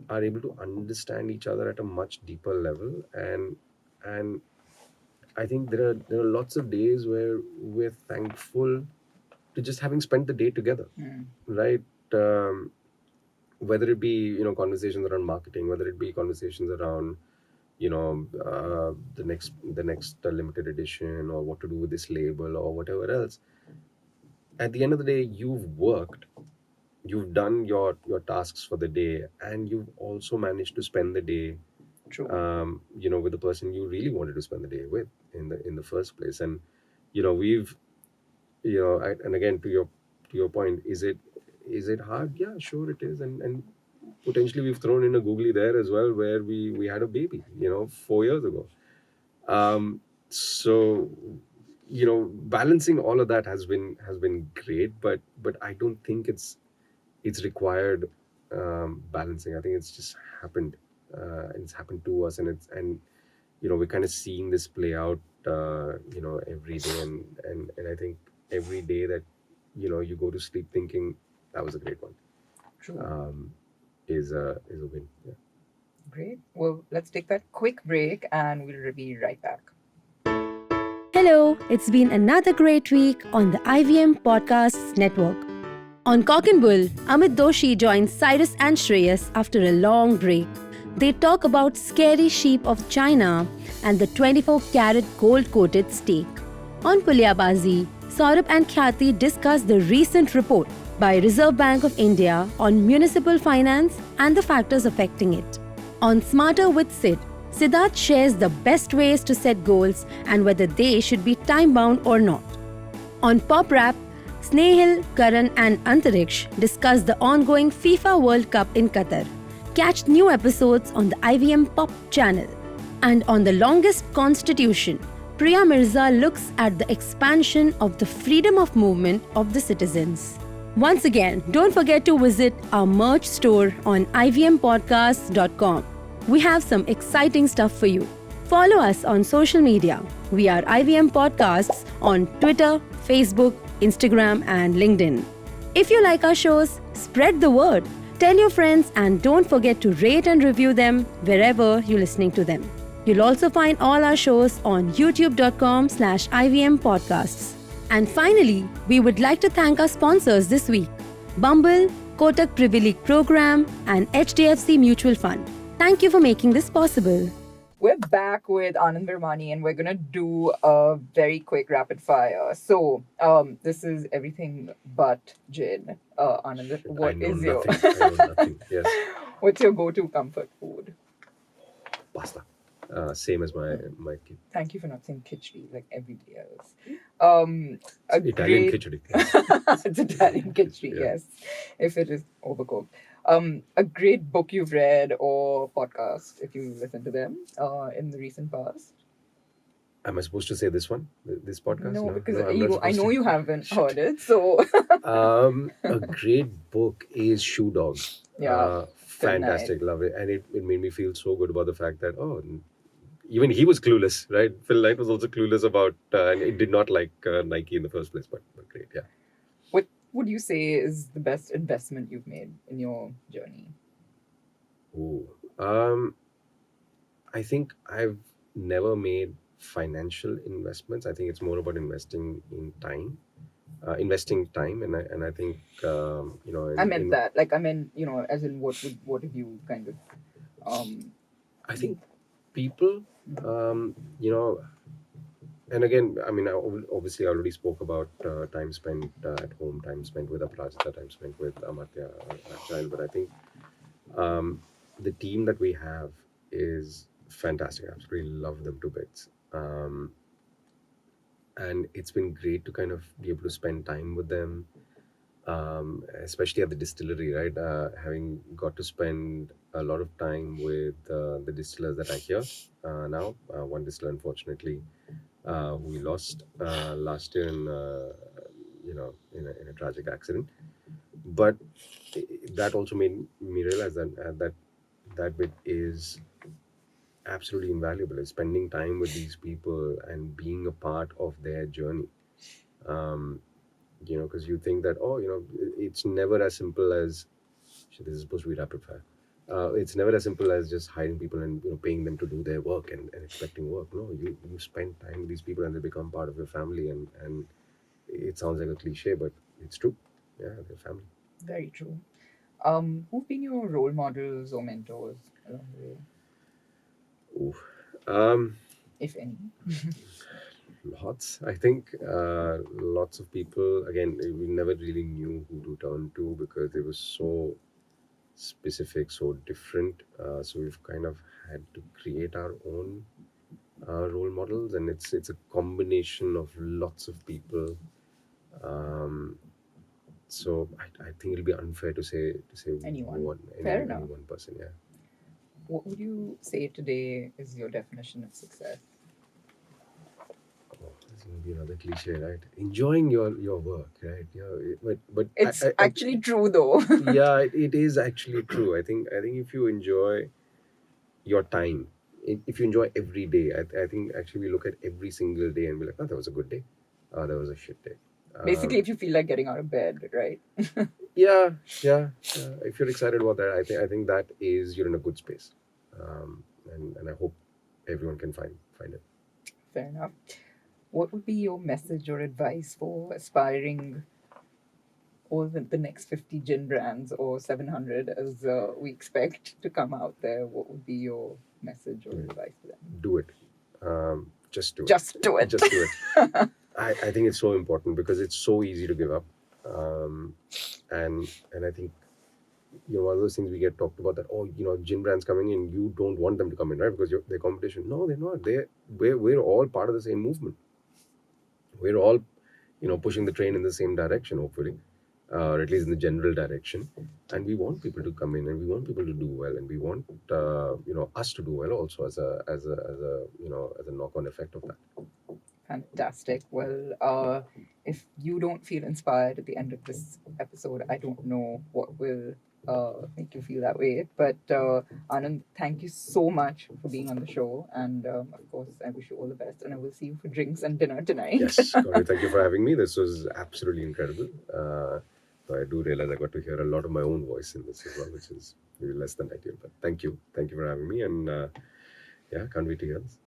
are able to understand each other at a much deeper level. And I think there are lots of days where we're thankful to just having spent the day together, right? Whether it be conversations around marketing, whether it be conversations around the next limited edition, or what to do with this label, or whatever else. At the end of the day, you've worked, you've done your tasks for the day, and you've also managed to spend the day True. with the person you really wanted to spend the day with in the first place. And we've and again, to your point, is it hard? Yeah, sure it is. And potentially we've thrown in a googly there as well, where we had a baby 4 years ago. So balancing all of that has been great, but I don't think it's required balancing. I think it's just happened, and it's happened to us, and we're kind of seeing this play out every day, and I think every day that you go to sleep thinking that was a great one, True. is a win. Yeah. Great. Well, let's take that quick break and we'll be right back. Hello, it's been another great week on the IVM Podcasts Network. On Cock and Bull, Amit Doshi joins Cyrus and Shreyas after a long break. They talk about scary sheep of China and the 24-carat gold-coated steak. On Pulyabazi, Saurabh and Khyati discuss the recent report by Reserve Bank of India on municipal finance and the factors affecting it. On Smarter with Sid, Siddharth shares the best ways to set goals and whether they should be time-bound or not. On Pop Rap, Snehil, Karan and Antariksh discuss the ongoing FIFA World Cup in Qatar. Catch new episodes on the IVM Pop channel. And on The Longest Constitution, Priya Mirza looks at the expansion of the freedom of movement of the citizens. Once again, don't forget to visit our merch store on ivmpodcasts.com. We have some exciting stuff for you. Follow us on social media. We are IVM Podcasts on Twitter, Facebook, Instagram, and LinkedIn. If you like our shows, spread the word. Tell your friends and don't forget to rate and review them wherever you're listening to them. You'll also find all our shows on youtube.com/IVM Podcasts. And finally, we would like to thank our sponsors this week: Bumble, Kotak Privilege Program, and HDFC Mutual Fund. Thank you for making this possible. We're back with Anand Virmani and we're going to do a very quick rapid fire. So, this is everything but gin. Anand, what is your... I know nothing. Yes. What's your go-to comfort food? Pasta. Same as my kid. Thank you for not saying khichdi like everybody else. Italian khichdi. It's Italian khichdi, Yeah. yes. If it is overcooked. A great book you've read or podcast, if you listen to them, in the recent past. Am I supposed to say this one? This podcast? No, because I'm not I supposed know to. you haven't heard it, so A great book is Shoe Dog. Yeah, Fantastic, love it. And it made me feel so good about the fact that, even he was clueless, right? Phil Knight was also clueless about, and he did not like Nike in the first place, but great, yeah. what would you say is the best investment you've made in your journey? Ooh. I think I've never made financial investments. I think it's more about investing in time, and I think I meant that. Like, I meant, as in what have you kind of, I think people, and again, I mean, obviously, I already spoke about time spent at home, time spent with Aparajita, time spent with Amartya, our child, but I think the team that we have is fantastic. I absolutely love them to bits. And it's been great to kind of be able to spend time with them, especially at the distillery, right? Having got to spend a lot of time with the distillers that are here now. One distiller, unfortunately, we lost last year in a tragic accident. But that also made me realize that bit is absolutely invaluable, is spending time with these people and being a part of their journey. Because you think that, it's never as simple as, shit, this is supposed to be rapid fire. It's never as simple as just hiring people and paying them to do their work and expecting work. No, you spend time with these people and they become part of your family, and it sounds like a cliche, but it's true. Yeah, they're family. very true. Who've been your role models or mentors along the way, Ooh. if any? Lots. I think lots of people, again, we never really knew who to turn to because they were so specific, so different. So we've kind of had to create our own role models, and it's a combination of lots of people. So I think it'll be unfair to say Anyone. Fair enough. any one person. Yeah. What would you say today is your definition of success? Oh, this is going to be another cliche, right? Enjoying your work, right? Yeah, but It's actually true, though. yeah, it is actually true. I think if you enjoy your time, if you enjoy every day, I think actually we look at every single day and be like, oh, that was a good day. Oh, that was a shit day. Basically, if you feel like getting out of bed, right? Yeah. If you're excited about that, I think that is, you're in a good space, and I hope everyone can find it. Fair enough. What would be your message or advice for aspiring all the next 50 gin brands or 700 as we expect to come out there, what would be your message or advice to them? Do it. Just do it. Just do it. Just do it. I think it's so important because it's so easy to give up. And I think, one of those things we get talked about that, gin brands coming in, you don't want them to come in, right? Because they're competition. No, they're not. We're all part of the same movement. We're all, pushing the train in the same direction, hopefully, or at least in the general direction. And we want people to come in, and we want people to do well, and we want, us to do well also as a knock-on effect of that. Fantastic. Well, if you don't feel inspired at the end of this episode, I don't know what will make you feel that way. But Anand, thank you so much for being on the show. And of course, I wish you all the best. And I will see you for drinks and dinner tonight. Yes, Gauri, thank you for having me. This was absolutely incredible. So I do realize I got to hear a lot of my own voice in this as well, which is maybe less than ideal. But thank you. Thank you for having me. And can't wait to hear this.